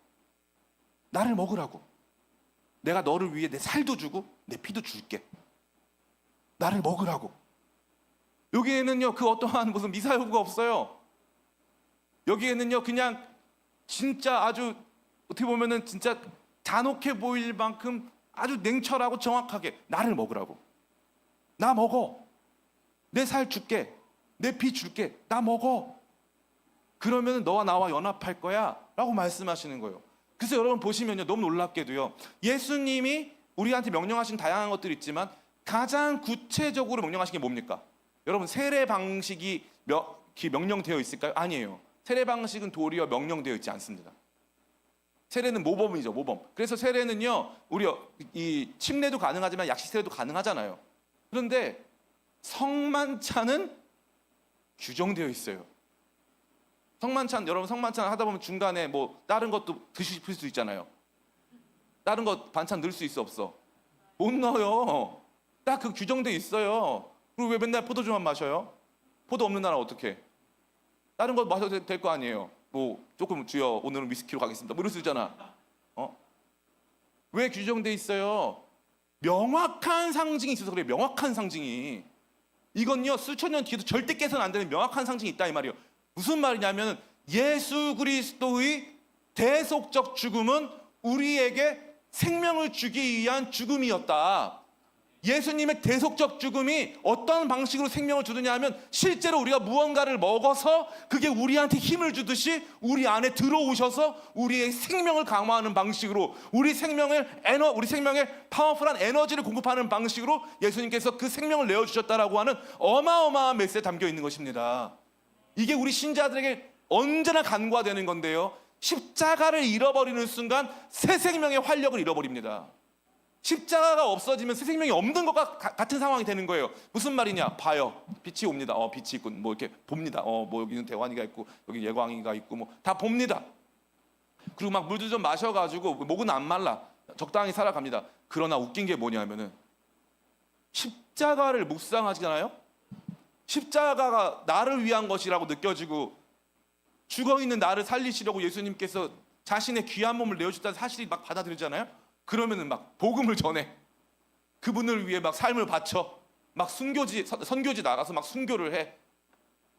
내가 너를 위해 내 살도 주고 내 피도 줄게. 나를 먹으라고. 여기에는요 그 어떠한 무슨 미사여구가 없어요. 여기에는요 그냥 진짜 아주 어떻게 보면은 진짜 잔혹해 보일 만큼 아주 냉철하고 정확하게 나를 먹으라고. 나 먹어. 내 살 줄게. 내 피 줄게. 나 먹어. 그러면 너와 나와 연합할 거야 라고 말씀하시는 거예요. 그래서 여러분 보시면요, 너무 놀랍게도요, 예수님이 우리한테 명령하신 다양한 것들이 있지만 가장 구체적으로 명령하신 게 뭡니까? 여러분, 세례 방식이 명령되어 있을까요? 아니에요. 세례 방식은 도리어 명령되어 있지 않습니다. 세례는 모범이죠, 모범. 그래서 세례는요, 우리 이 침례도 가능하지만 약식 세례도 가능하잖아요. 그런데 성만찬은 규정되어 있어요. 성만찬, 여러분 성만찬 하다 보면 중간에 다른 것도 드실 수 있잖아요. 다른 것 반찬 넣을 수 있어, 없어? 못 넣어요. 딱 그 규정돼 있어요. 그리고 왜 맨날 포도주만 마셔요? 포도 없는 나라 어떡해? 다른 거 마셔도 될 거 아니에요. 조금 주여 오늘은 위스키로 가겠습니다. 이럴 수 있잖아. 왜 규정돼 있어요? 명확한 상징이 있어서 그래요. 명확한 상징이. 이건요 수천 년 뒤에도 절대 깨서는 안 되는 명확한 상징이 있다 이 말이에요. 무슨 말이냐면 예수 그리스도의 대속적 죽음은 우리에게 생명을 주기 위한 죽음이었다. 예수님의 대속적 죽음이 어떤 방식으로 생명을 주느냐 하면 실제로 우리가 무언가를 먹어서 그게 우리한테 힘을 주듯이 우리 안에 들어오셔서 우리의 생명을 강화하는 방식으로 우리 생명에 파워풀한 에너지를 공급하는 방식으로 예수님께서 그 생명을 내어주셨다라고 하는 어마어마한 메시지에 담겨 있는 것입니다. 이게 우리 신자들에게 언제나 간과되는 건데요, 십자가를 잃어버리는 순간 새 생명의 활력을 잃어버립니다. 십자가가 없어지면 새 생명이 없는 것과 같은 상황이 되는 거예요. 무슨 말이냐? 봐요. 빛이 옵니다. 빛이 있군. 이렇게 봅니다. 여기는 대환이가 있고 여기 예광이가 있고 다 봅니다. 그리고 막 물도 좀 마셔가지고 목은 안 말라. 적당히 살아갑니다. 그러나 웃긴 게 뭐냐면은 십자가를 묵상하잖아요. 십자가가 나를 위한 것이라고 느껴지고 죽어있는 나를 살리시려고 예수님께서 자신의 귀한 몸을 내어주셨다는 사실이 막 받아들이잖아요. 그러면은 막 복음을 전해. 그분을 위해 막 삶을 바쳐. 막 선교지 나가서 막 순교를 해.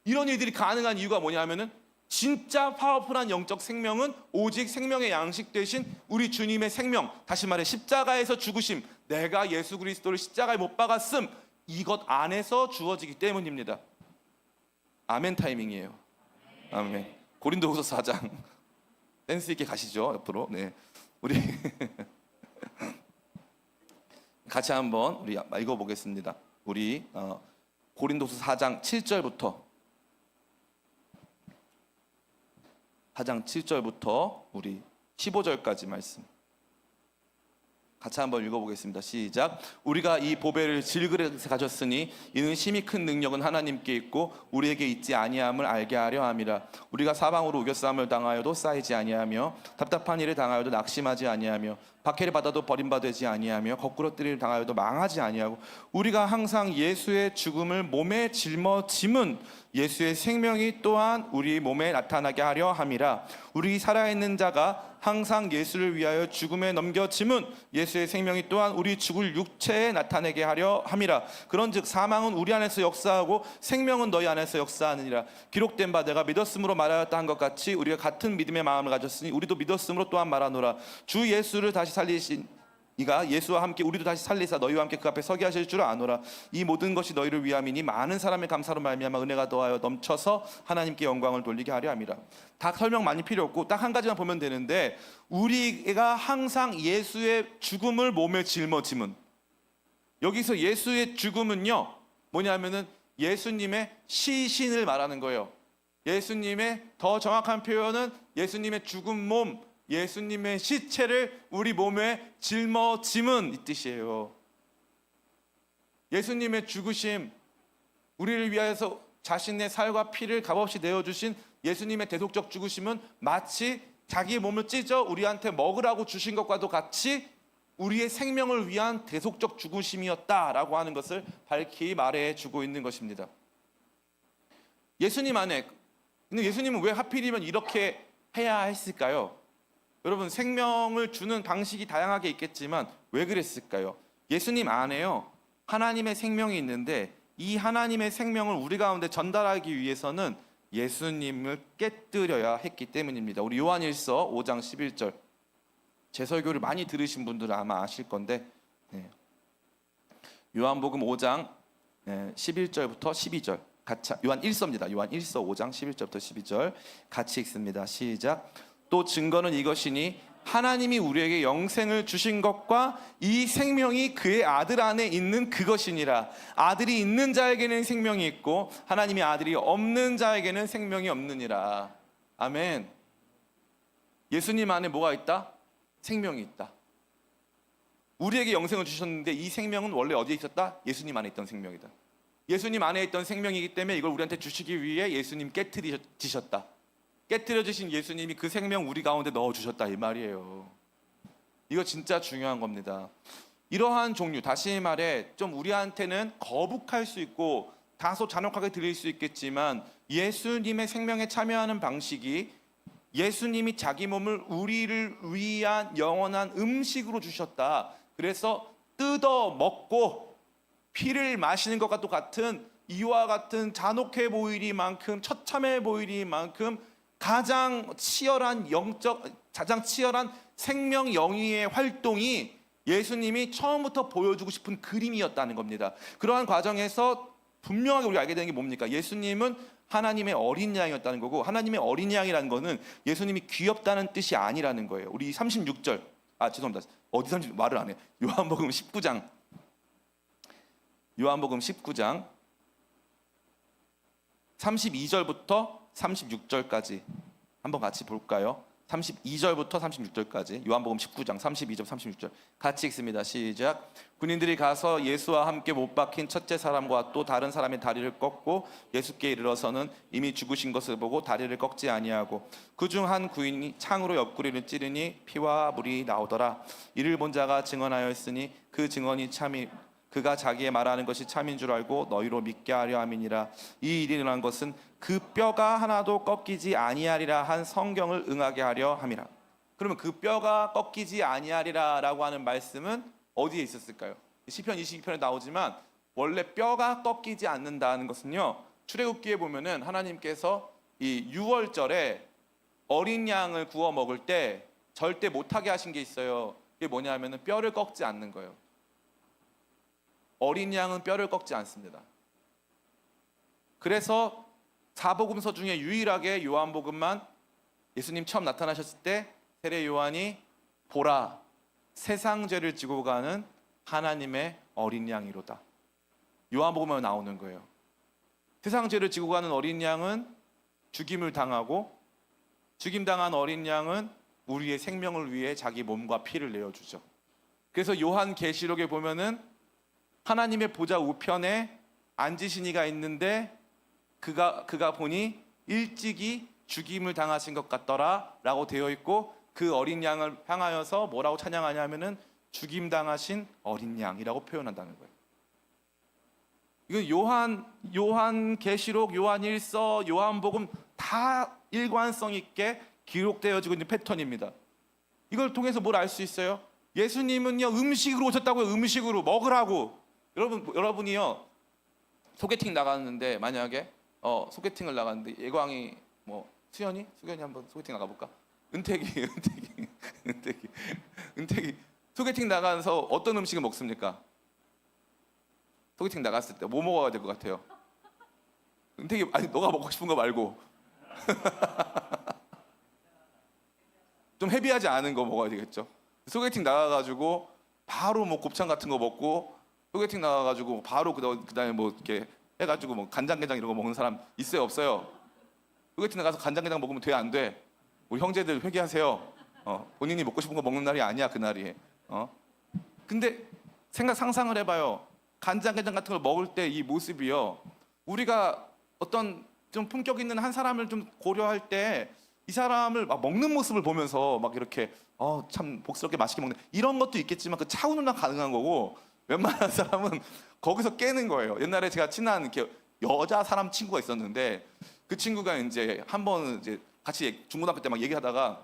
이런 일들이 가능한 이유가 뭐냐면은 진짜 파워풀한 영적 생명은 오직 생명의 양식 대신 우리 주님의 생명, 다시 말해 십자가에서 죽으심, 내가 예수 그리스도를 십자가에 못 박았음, 이것 안에서 주어지기 때문입니다. 아멘 타이밍이에요. 아멘. 고린도후서 4장 댄스 있게 가시죠. 옆으로. 네, 우리 같이 한번 우리 읽어보겠습니다. 우리 고린도서 4장 7절부터 4장 7절부터 우리 15절까지 말씀 같이 한번 읽어보겠습니다. 시작. 우리가 이 보배를 질그릇에 가졌으니 이는 심히 큰 능력은 하나님께 있고 우리에게 있지 아니함을 알게 하려 함이라. 우리가 사방으로 우겨싸움을 당하여도 쌓이지 아니하며 답답한 일을 당하여도 낙심하지 아니하며 박해를 받아도 버림받지 아니하며 거꾸러뜨리를 당하여도 망하지 아니하고 우리가 항상 예수의 죽음을 몸에 짊어짐은 예수의 생명이 또한 우리 몸에 나타나게 하려 함이라. 우리 살아있는 자가 항상 예수를 위하여 죽음에 넘겨짐은 예수의 생명이 또한 우리 죽을 육체에 나타내게 하려 함이라. 그런즉 사망은 우리 안에서 역사하고 생명은 너희 안에서 역사하느니라. 기록된 바 내가 믿었으므로 말하였다 한 것 같이 우리가 같은 믿음의 마음을 가졌으니 우리도 믿었으므로 또한 말하노라. 주 예수를 다시 살리신 이가 예수와 함께 우리도 다시 살리사 너희와 함께 그 앞에 서게 하실 줄 아노라. 이 모든 것이 너희를 위함이니 많은 사람의 감사로 말미암아 은혜가 더하여 넘쳐서 하나님께 영광을 돌리게 하려 함이라. 다 설명 많이 필요 없고 딱 한 가지만 보면 되는데, 우리가 항상 예수의 죽음을 몸에 짊어짐은, 여기서 예수의 죽음은요 뭐냐면은 예수님의 시신을 말하는 거예요. 예수님의, 더 정확한 표현은 예수님의 죽은 몸, 예수님의 시체를 우리 몸에 짊어짐은 이 뜻이에요. 예수님의 죽으심, 우리를 위하여서 자신의 살과 피를 값없이 내어주신 예수님의 대속적 죽으심은 마치 자기 몸을 찢어 우리한테 먹으라고 주신 것과도 같이 우리의 생명을 위한 대속적 죽으심이었다라고 하는 것을 밝히 말해주고 있는 것입니다. 예수님 안에, 근데 예수님은 왜 하필이면 이렇게 해야 했을까요? 여러분, 생명을 주는 방식이 다양하게 있겠지만 왜 그랬을까요? 예수님 안에요 하나님의 생명이 있는데, 이 하나님의 생명을 우리 가운데 전달하기 위해서는 예수님을 깨뜨려야 했기 때문입니다. 우리 요한일서 5장 11절, 제 설교를 많이 들으신 분들은 아마 아실 건데, 요한복음 5장 11절부터 12절 같이, 요한일서입니다. 요한일서 5장 11절부터 12절 같이 읽습니다. 시작. 또 증거는 이것이니 하나님이 우리에게 영생을 주신 것과 이 생명이 그의 아들 안에 있는 그것이니라. 아들이 있는 자에게는 생명이 있고 하나님의 아들이 없는 자에게는 생명이 없느니라. 아멘. 예수님 안에 뭐가 있다? 생명이 있다. 우리에게 영생을 주셨는데 이 생명은 원래 어디에 있었다? 예수님 안에 있던 생명이다. 예수님 안에 있던 생명이기 때문에 이걸 우리한테 주시기 위해 예수님 깨트리셨다. 깨트려 주신 예수님이 그 생명 우리 가운데 넣어주셨다 이 말이에요. 이거 진짜 중요한 겁니다. 이러한 종류, 다시 말해 좀 우리한테는 거북할 수 있고 다소 잔혹하게 들릴 수 있겠지만, 예수님의 생명에 참여하는 방식이 예수님이 자기 몸을 우리를 위한 영원한 음식으로 주셨다. 그래서 뜯어 먹고 피를 마시는 것과 똑같은, 이와 같은 잔혹해 보이리만큼, 처참해 보이리만큼 가장 치열한 생명 영위의 활동이 예수님이 처음부터 보여주고 싶은 그림이었다는 겁니다. 그러한 과정에서 분명하게 우리가 알게 되는 게 뭡니까? 예수님은 하나님의 어린 양이었다는 거고, 하나님의 어린 양이라는 거는 예수님이 귀엽다는 뜻이 아니라는 거예요. 우리 36절, 죄송합니다. 어디 30 말을 안 해. 요한복음 19장 32절부터 36절까지 한번 같이 볼까요? 32절부터 36절까지 요한복음 19장 32절 36절 같이 읽습니다. 시작. 군인들이 가서 예수와 함께 못 박힌 첫째 사람과 또 다른 사람의 다리를 꺾고 예수께 이르러서는 이미 죽으신 것을 보고 다리를 꺾지 아니하고, 그중 한 군인이 창으로 옆구리를 찌르니 피와 물이 나오더라. 이를 본 자가 증언하였으니 그 증언이 참이, 그가 자기의 말하는 것이 참인 줄 알고 너희로 믿게 하려 함이니라. 이 일이 일어난 것은 그 뼈가 하나도 꺾이지 아니하리라 한 성경을 응하게 하려 함이라. 그러면 그 뼈가 꺾이지 아니하리라 라고 하는 말씀은 어디에 있었을까요? 시편 22편에 나오지만 원래 뼈가 꺾이지 않는다는 것은요, 출애굽기에 보면은 하나님께서 이 6월절에 어린 양을 구워 먹을 때 절대 못하게 하신 게 있어요. 그게 뭐냐면은 뼈를 꺾지 않는 거예요. 어린 양은 뼈를 꺾지 않습니다. 그래서 사복음서 중에 유일하게 요한복음만 예수님 처음 나타나셨을 때 세례 요한이 보라, 세상 죄를 지고 가는 하나님의 어린 양이로다. 요한복음에 나오는 거예요. 세상 죄를 지고 가는 어린 양은 죽임을 당하고, 죽임당한 어린 양은 우리의 생명을 위해 자기 몸과 피를 내어주죠. 그래서 요한계시록에 보면은 하나님의 보좌 우편에 앉으신 이가 있는데 그가 보니 일찍이 죽임을 당하신 것 같더라 라고 되어 있고, 그 어린 양을 향하여서 뭐라고 찬양하냐면은 죽임 당하신 어린 양이라고 표현한다는 거예요. 이건 요한계시록, 요한일서, 요한복음 다 일관성 있게 기록되어지고 있는 패턴입니다. 이걸 통해서 뭘 알 수 있어요? 예수님은요 음식으로 오셨다고요. 음식으로 먹으라고. 여러분이요 소개팅 나갔는데 만약에 소개팅을 나갔는데 예광이 뭐 수연이 한번 소개팅 나가볼까? 은택이 소개팅 나가서 어떤 음식을 먹습니까? 소개팅 나갔을 때 뭐 먹어야 될 것 같아요? 은택이 아니 너가 먹고 싶은 거 말고 좀 헤비하지 않은 거 먹어야 되겠죠. 소개팅 나가가지고 바로 뭐 곱창 같은 거 먹고 소개팅 나가가지고 바로 그다음에 뭐 이렇게 해가지고 뭐 간장게장 이런 거 먹는 사람 있어요 없어요? 소개팅 나가서 간장게장 먹으면 돼 안 돼? 우리 형제들 회개하세요. 본인이 먹고 싶은 거 먹는 날이 아니야 그날이. 근데 상상을 해봐요. 간장게장 같은 걸 먹을 때 이 모습이요. 우리가 어떤 좀 품격 있는 한 사람을 좀 고려할 때 이 사람을 막 먹는 모습을 보면서 막 이렇게 참 복스럽게 맛있게 먹는 이런 것도 있겠지만 그 차원으로 가능한 거고 웬만한 사람은 거기서 깨는 거예요. 옛날에 제가 친한 이렇게 여자 사람 친구가 있었는데 그 친구가 이제 한 번 이제 같이 중고등학교 때 막 얘기하다가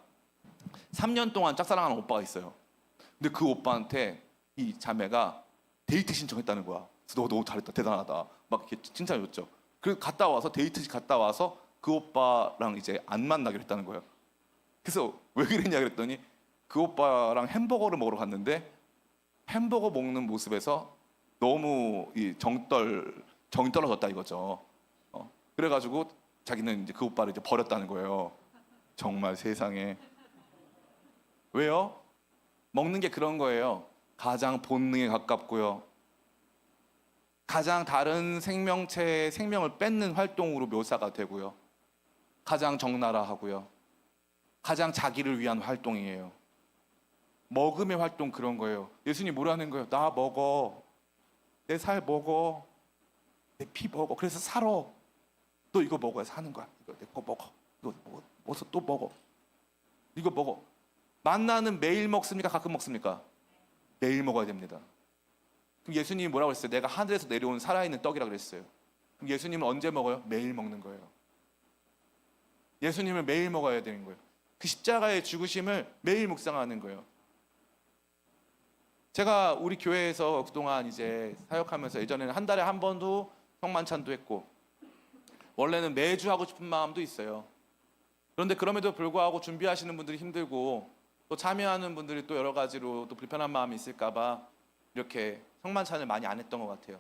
3년 동안 짝사랑하는 오빠가 있어요. 근데 그 오빠한테 이 자매가 데이트 신청했다는 거야. 그래서 너 너무 잘했다, 대단하다. 막 이렇게 칭찬해줬죠. 그리고 갔다 와서 데이트 갔다 와서 그 오빠랑 이제 안 만나기로 했다는 거예요. 그래서 왜 그랬냐 그랬더니 그 오빠랑 햄버거를 먹으러 갔는데 햄버거 먹는 모습에서 너무 정이 떨어졌다 이거죠. 그래가지고 자기는 이제 그 오빠를 이제 버렸다는 거예요. 정말 세상에. 왜요? 먹는 게 그런 거예요. 가장 본능에 가깝고요. 가장 다른 생명체의 생명을 뺏는 활동으로 묘사가 되고요. 가장 적나라하고요. 가장 자기를 위한 활동이에요. 먹음의 활동 그런 거예요. 예수님 뭐라는 거예요? 나 먹어. 내 살 먹어. 내 피 먹어. 그래서 살아. 너 이거 먹어야 사는 거야. 이거 내 거 먹어. 이거 먹어서 또 먹어. 이거 먹어. 만나는 매일 먹습니까? 가끔 먹습니까? 매일 먹어야 됩니다. 그럼 예수님이 뭐라고 했어요? 내가 하늘에서 내려온 살아있는 떡이라고 그랬어요. 그럼 예수님은 언제 먹어요? 매일 먹는 거예요. 예수님을 매일 먹어야 되는 거예요. 그 십자가의 죽으심을 매일 묵상하는 거예요. 제가 우리 교회에서 그동안 이제 사역하면서 예전에는 한 달에 한 번도 성만찬도 했고 원래는 매주 하고 싶은 마음도 있어요. 그런데 그럼에도 불구하고 준비하시는 분들이 힘들고 또 참여하는 분들이 또 여러 가지로 또 불편한 마음이 있을까 봐 이렇게 성만찬을 많이 안 했던 것 같아요.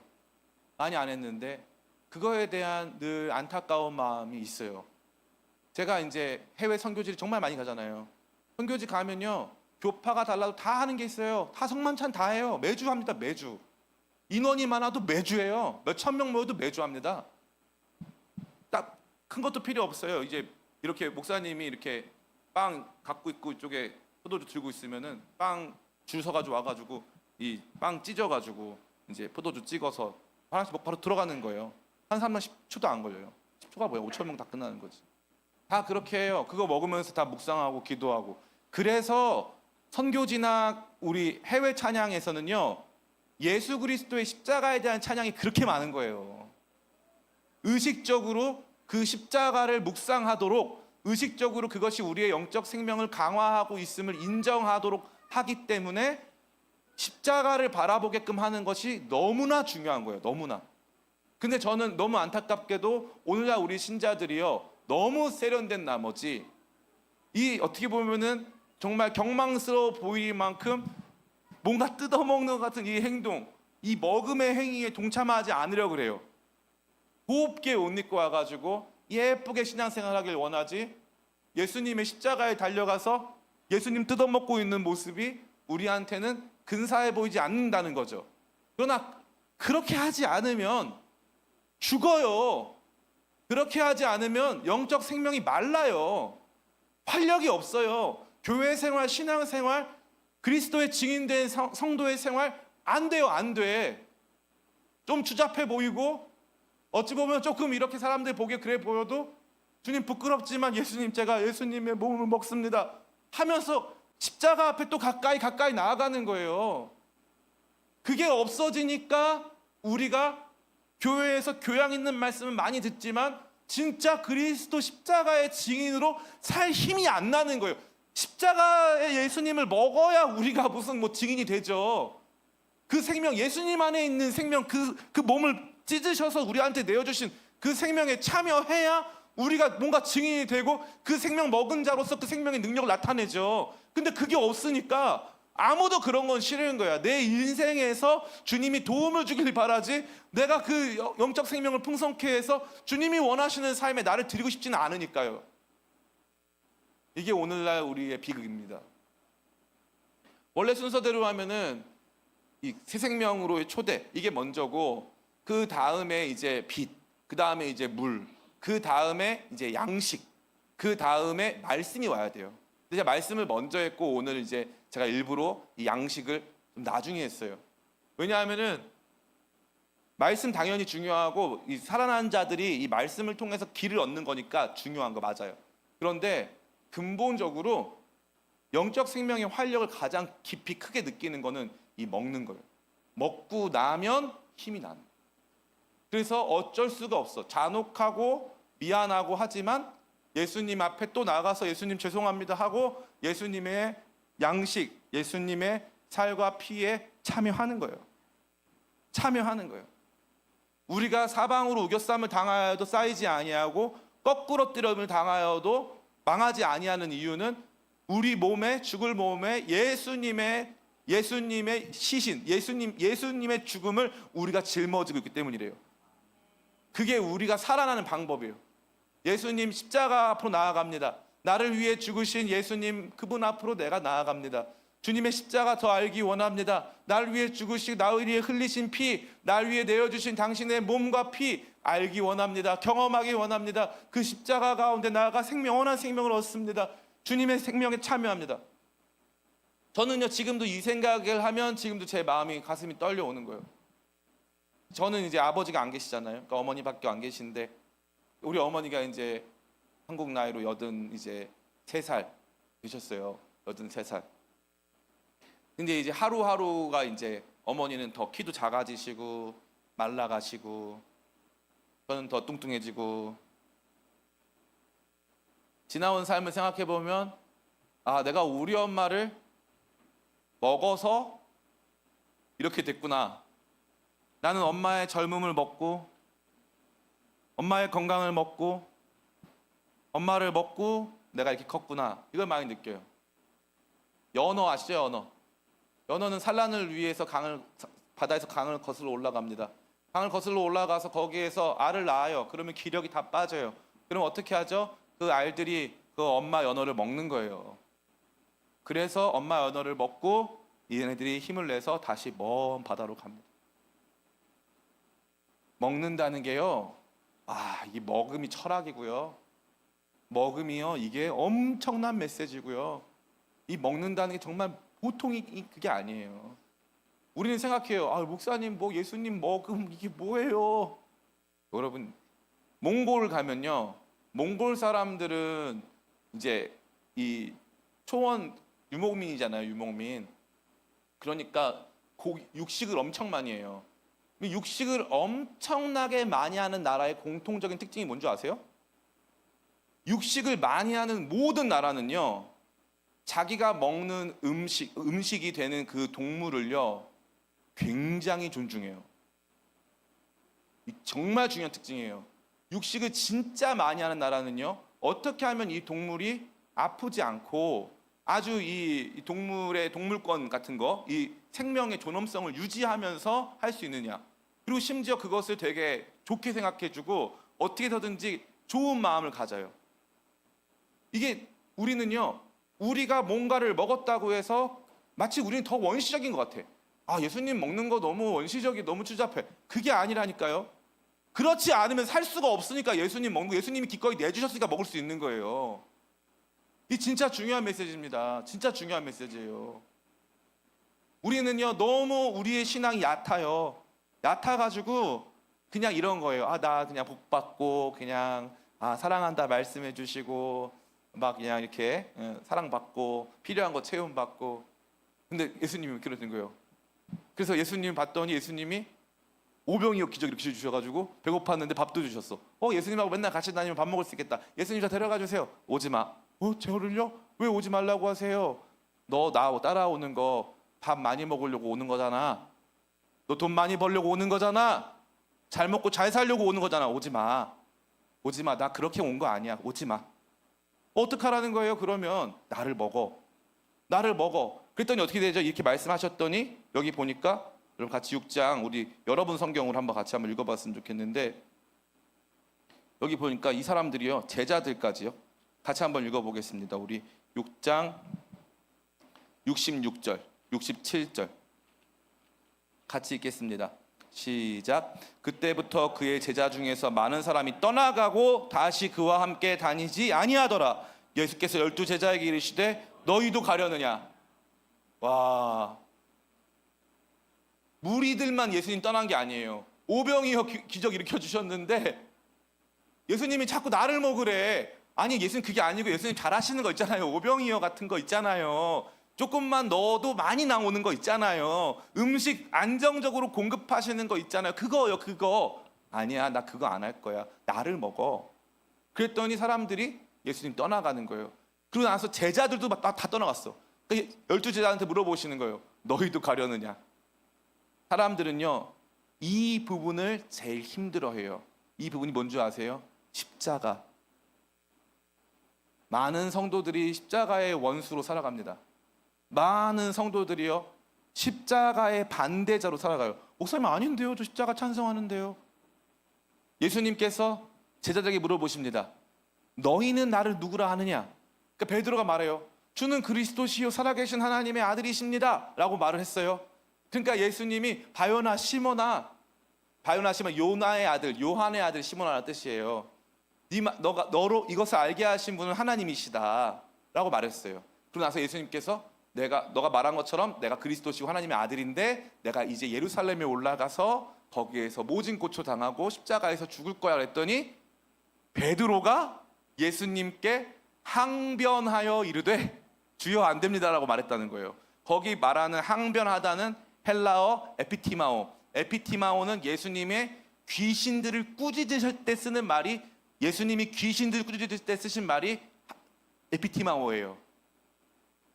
많이 안 했는데 그거에 대한 늘 안타까운 마음이 있어요. 제가 이제 해외 선교지를 정말 많이 가잖아요. 선교지 가면요 교파가 달라도 다 하는 게 있어요. 다 성만찬 다 해요. 매주 합니다. 매주. 인원이 많아도 매주 해요. 몇천 명 모여도 매주 합니다. 딱 큰 것도 필요 없어요. 이제 이렇게 목사님이 이렇게 빵 갖고 있고 이쪽에 포도주 들고 있으면은 빵 줄 서가지고 와가지고 이 빵 찢어가지고 이제 포도주 찍어서 하나씩 먹고 바로 들어가는 거예요. 한 사람만 10초도 안 걸려요. 10초가 뭐야? 5천 명 다 끝나는 거지. 다 그렇게 해요. 그거 먹으면서 다 묵상하고 기도하고. 그래서 선교지나 우리 해외 찬양에서는요 예수 그리스도의 십자가에 대한 찬양이 그렇게 많은 거예요. 의식적으로 그 십자가를 묵상하도록 의식적으로 그것이 우리의 영적 생명을 강화하고 있음을 인정하도록 하기 때문에 십자가를 바라보게끔 하는 것이 너무나 중요한 거예요. 너무나. 근데 저는 너무 안타깝게도 오늘날 우리 신자들이요 너무 세련된 나머지 이 어떻게 보면은 정말 경망스러워 보일 만큼 뭔가 뜯어먹는 것 같은 이 행동, 이 먹음의 행위에 동참하지 않으려고 그래요. 곱게 옷 입고 와가지고 예쁘게 신앙생활하길 원하지 예수님의 십자가에 달려가서 예수님 뜯어먹고 있는 모습이 우리한테는 근사해 보이지 않는다는 거죠. 그러나 그렇게 하지 않으면 죽어요. 그렇게 하지 않으면 영적 생명이 말라요. 활력이 없어요. 교회 생활, 신앙 생활, 그리스도의 증인된 성도의 생활 안 돼요. 안 돼. 좀 추잡해 보이고 어찌 보면 조금 이렇게 사람들 보기에 그래 보여도 주님 부끄럽지만 예수님 제가 예수님의 몸을 먹습니다 하면서 십자가 앞에 또 가까이 나아가는 거예요. 그게 없어지니까 우리가 교회에서 교양 있는 말씀을 많이 듣지만 진짜 그리스도 십자가의 증인으로 살 힘이 안 나는 거예요. 십자가의 예수님을 먹어야 우리가 무슨 뭐 증인이 되죠. 그 생명, 예수님 안에 있는 생명, 그 몸을 찢으셔서 우리한테 내어주신 그 생명에 참여해야 우리가 뭔가 증인이 되고 그 생명 먹은 자로서 그 생명의 능력을 나타내죠. 근데 그게 없으니까 아무도 그런 건 싫은 거야. 내 인생에서 주님이 도움을 주길 바라지, 내가 그 영적 생명을 풍성케 해서 주님이 원하시는 삶에 나를 드리고 싶지는 않으니까요. 이게 오늘날 우리의 비극입니다. 원래 순서대로 하면은 이 새 생명으로의 초대, 이게 먼저고, 그 다음에 이제 빛, 그 다음에 이제 물, 그 다음에 이제 양식, 그 다음에 말씀이 와야 돼요. 근데 제가 말씀을 먼저 했고, 오늘 이제 제가 일부러 이 양식을 좀 나중에 했어요. 왜냐하면은 말씀 당연히 중요하고, 이 살아난 자들이 이 말씀을 통해서 길을 얻는 거니까 중요한 거 맞아요. 그런데 근본적으로 영적 생명의 활력을 가장 깊이 크게 느끼는 거는 이 먹는 거예요. 먹고 나면 힘이 나는 거예요. 그래서 어쩔 수가 없어. 잔혹하고 미안하고 하지만 예수님 앞에 또 나가서 예수님 죄송합니다 하고 예수님의 양식, 예수님의 살과 피에 참여하는 거예요. 참여하는 거예요. 우리가 사방으로 우겨쌈을 당하여도 쌓이지 아니하고 거꾸로 뜨럼을 당하여도 망하지 아니하는 이유는 우리 몸에, 죽을 몸에 예수님의 시신, 예수님의 죽음을 우리가 짊어지고 있기 때문이래요. 그게 우리가 살아나는 방법이에요. 예수님 십자가 앞으로 나아갑니다. 나를 위해 죽으신 예수님, 그분 앞으로 내가 나아갑니다. 주님의 십자가 더 알기 원합니다. 나를 위해 죽으시고 나를 위해 흘리신 피, 나를 위해 내어주신 당신의 몸과 피 알기 원합니다. 경험하기 원합니다. 그 십자가 가운데 나아가 영원한 생명을 얻습니다. 주님의 생명에 참여합니다. 저는요, 지금도 이 생각을 하면 지금도 제 마음이, 가슴이 떨려오는 거예요. 저는 이제 아버지가 안 계시잖아요. 그러니까 어머니밖에 안 계신데, 우리 어머니가 이제 한국 나이로 83살 되셨어요. 83살. 근데 이제 하루하루가 이제 어머니는 더 키도 작아지시고 말라가시고 저는 더 뚱뚱해지고, 지나온 삶을 생각해 보면 내가 우리 엄마를 먹어서 이렇게 됐구나. 나는 엄마의 젊음을 먹고 엄마의 건강을 먹고 엄마를 먹고 내가 이렇게 컸구나. 이걸 많이 느껴요. 연어 아시죠? 연어는 산란을 위해서 바다에서 강을 거슬러 올라갑니다. 강을 거슬러 올라가서 거기에서 알을 낳아요. 그러면 기력이 다 빠져요. 그럼 어떻게 하죠? 그 알들이 그 엄마 연어를 먹는 거예요. 그래서 엄마 연어를 먹고 얘네들이 힘을 내서 다시 먼 바다로 갑니다. 먹는다는 게요, 이 먹음이 철학이고요. 먹음이요, 이게 엄청난 메시지고요. 이 먹는다는 게 정말 보통이 그게 아니에요. 우리는 생각해요. 목사님, 예수님 먹음 이게 뭐예요? 여러분, 몽골 가면요, 몽골 사람들은 이제 이 초원 유목민이잖아요. 유목민. 그러니까 육식을 엄청 많이 해요. 육식을 엄청나게 많이 하는 나라의 공통적인 특징이 뭔지 아세요? 육식을 많이 하는 모든 나라는요, 자기가 먹는 음식이 되는 그 동물을요 굉장히 존중해요. 정말 중요한 특징이에요. 육식을 진짜 많이 하는 나라는요, 어떻게 하면 이 동물이 아프지 않고 아주 이 동물의 동물권 같은 거, 이 생명의 존엄성을 유지하면서 할 수 있느냐. 그리고 심지어 그것을 되게 좋게 생각해주고 어떻게 해서든지 좋은 마음을 가져요. 이게 우리는요, 우리가 뭔가를 먹었다고 해서 마치 우리는 더 원시적인 것 같아. 예수님 먹는 거 너무 원시적이, 너무 추잡해. 그게 아니라니까요. 그렇지 않으면 살 수가 없으니까 예수님 먹는 거, 예수님이 기꺼이 내주셨으니까 먹을 수 있는 거예요. 이 진짜 중요한 메시지입니다. 진짜 중요한 메시지예요. 우리는요, 너무 우리의 신앙이 얕아요. 얕아가지고 그냥 이런 거예요. 나 그냥 복 받고 그냥 사랑한다 말씀해 주시고 막 그냥 이렇게 사랑받고 필요한 거 채움받고. 근데 예수님이 그러는 거예요. 그래서 예수님 봤더니 예수님이 오병이어 기적 이렇게 주셔가지고 배고팠는데 밥도 주셨어. 예수님하고 맨날 같이 다니면 밥 먹을 수 있겠다. 예수님 저 데려가 주세요. 오지 마. 저를요? 왜 오지 말라고 하세요? 너 나 따라오는 거 밥 많이 먹으려고 오는 거잖아. 너 돈 많이 벌려고 오는 거잖아. 잘 먹고 잘 살려고 오는 거잖아. 오지 마. 오지 마. 나 그렇게 온 거 아니야. 오지 마. 어떡하라는 거예요? 그러면 나를 먹어. 나를 먹어. 그랬더니 어떻게 되죠? 이렇게 말씀하셨더니 여기 보니까 여러분 같이 6장 우리 여러분 성경으로 같이 한번 읽어봤으면 좋겠는데 여기 보니까 이 사람들이요 제자들까지요 같이 한번 읽어보겠습니다. 우리 6장 66절 67절 같이 읽겠습니다. 시작. 그때부터 그의 제자 중에서 많은 사람이 떠나가고 다시 그와 함께 다니지 아니하더라. 예수께서 12제자에게 이르시되 너희도 가려느냐. 와, 무리들만 예수님 떠난 게 아니에요. 오병이어 기적 일으켜 주셨는데 예수님이 자꾸 나를 먹으래. 아니 예수님 그게 아니고 예수님 잘하시는 거 있잖아요. 오병이어 같은 거 있잖아요. 조금만 넣어도 많이 나오는 거 있잖아요. 음식 안정적으로 공급하시는 거 있잖아요. 그거요 그거. 아니야 나 그거 안 할 거야. 나를 먹어. 그랬더니 사람들이 예수님 떠나가는 거예요. 그러고 나서 제자들도 다 떠나갔어. 12제자한테 물어보시는 거예요. 너희도 가려느냐. 사람들은요 이 부분을 제일 힘들어해요. 이 부분이 뭔지 아세요? 십자가. 많은 성도들이 십자가의 원수로 살아갑니다. 많은 성도들이요 십자가의 반대자로 살아가요. 목사님 아닌데요? 저 십자가 찬성하는데요. 예수님께서 제자들에게 물어보십니다. 너희는 나를 누구라 하느냐? 그러니까 베드로가 말해요. 주는 그리스도시요 살아계신 하나님의 아들이십니다 라고 말을 했어요. 그러니까 예수님이 바요나 시몬아, 요나의 아들, 요한의 아들 시몬아라는 뜻이에요. 너로 이것을 알게 하신 분은 하나님이시다 라고 말했어요. 그러고 나서 예수님께서 너가 말한 것처럼 내가 그리스도시고 하나님의 아들인데 내가 이제 예루살렘에 올라가서 거기에서 모진고초 당하고 십자가에서 죽을 거야 그랬더니 베드로가 예수님께 항변하여 이르되 주여 안 됩니다라고 말했다는 거예요. 거기 말하는 항변하다는 헬라어 에피티마오는 예수님의 귀신들을 꾸짖으실 때 쓰는 말이 예수님이 귀신들을 꾸짖을 때 쓰신 말이 에피티마오예요.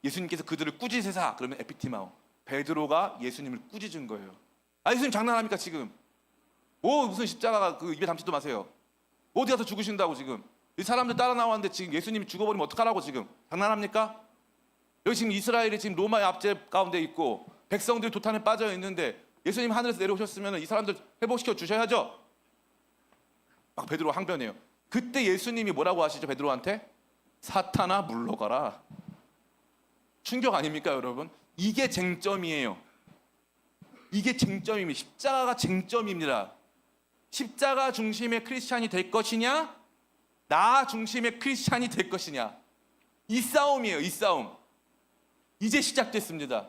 예수님께서 그들을 꾸짖으사 그러면 에피티마오. 베드로가 예수님을 꾸짖은 거예요. 예수님 장난합니까 지금? 무슨 십자가가 그 입에 담지도 마세요. 어디 가서 죽으신다고 지금? 이 사람들 따라 나왔는데 지금 예수님이 죽어버리면 어떡하라고 지금? 장난합니까? 여기 지금 이스라엘이 지금 로마의 압제 가운데 있고 백성들이 도탄에 빠져 있는데 예수님 하늘에서 내려오셨으면 이 사람들 회복시켜 주셔야죠. 막 베드로 항변해요. 그때 예수님이 뭐라고 하시죠? 베드로한테 사탄아 물러가라. 충격 아닙니까 여러분? 이게 쟁점이에요. 이게 쟁점입니다. 십자가가 쟁점입니다. 십자가 중심의 크리스찬이 될 것이냐, 나 중심의 크리스찬이 될 것이냐, 이 싸움이에요. 이 싸움 이제 시작됐습니다.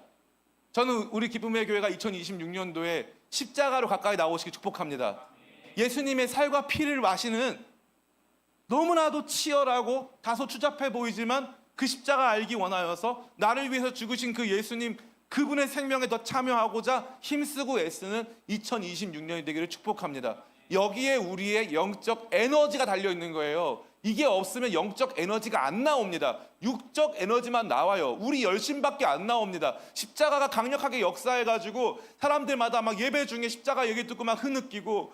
저는 우리 기쁨의 교회가 2026년도에 십자가로 가까이 나오시길 축복합니다. 예수님의 살과 피를 마시는 너무나도 치열하고 다소 추잡해 보이지만 그 십자가 알기 원하여서 나를 위해서 죽으신 그 예수님 그분의 생명에 더 참여하고자 힘쓰고 애쓰는 2026년이 되기를 축복합니다. 여기에 우리의 영적 에너지가 달려있는 거예요. 이게 없으면 영적 에너지가 안 나옵니다. 육적 에너지만 나와요. 우리 열심밖에 안 나옵니다. 십자가가 강력하게 역사해가지고 사람들마다 막 예배 중에 십자가 얘기 듣고 막 흐느끼고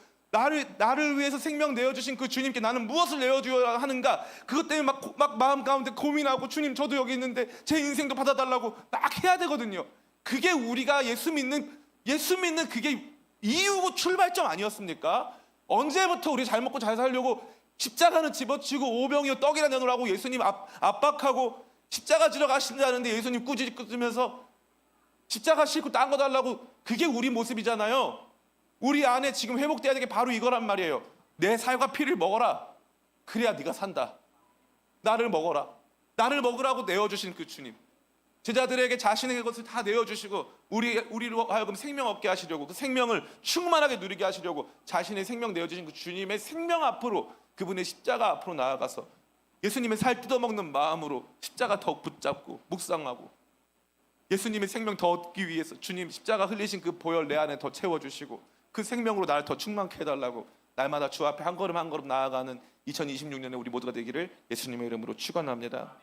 나를 위해서 생명 내어주신 그 주님께 나는 무엇을 내어줘야 하는가, 그것 때문에 막 마음 가운데 고민하고 주님 저도 여기 있는데 제 인생도 받아달라고 막 해야 되거든요. 그게 우리가 예수 믿는 그게 이유고 출발점 아니었습니까? 언제부터 우리 잘 먹고 잘 살려고 십자가는 집어치고 오병이어 떡이나 내놓으라고 예수님 압박하고 십자가 지러 가신다는데 예수님 꾸짖으면서 십자가 싣고 딴 거 달라고, 그게 우리 모습이잖아요. 우리 안에 지금 회복돼야 되는 게 바로 이거란 말이에요. 내 살과 피를 먹어라. 그래야 네가 산다. 나를 먹어라. 나를 먹으라고 내어주신 그 주님, 제자들에게 자신의 것을 다 내어주시고 우리로 하여금 생명 얻게 하시려고, 그 생명을 충만하게 누리게 하시려고 자신의 생명 내어주신 그 주님의 생명 앞으로, 그분의 십자가 앞으로 나아가서 예수님의 살 뜯어먹는 마음으로 십자가 더 붙잡고 묵상하고 예수님의 생명 더 얻기 위해서 주님 십자가 흘리신 그 보혈 내 안에 더 채워주시고 그 생명으로 나를 더 충만케 해달라고 날마다 주 앞에 한 걸음 한 걸음 나아가는 2026년에 우리 모두가 되기를 예수님의 이름으로 축원합니다.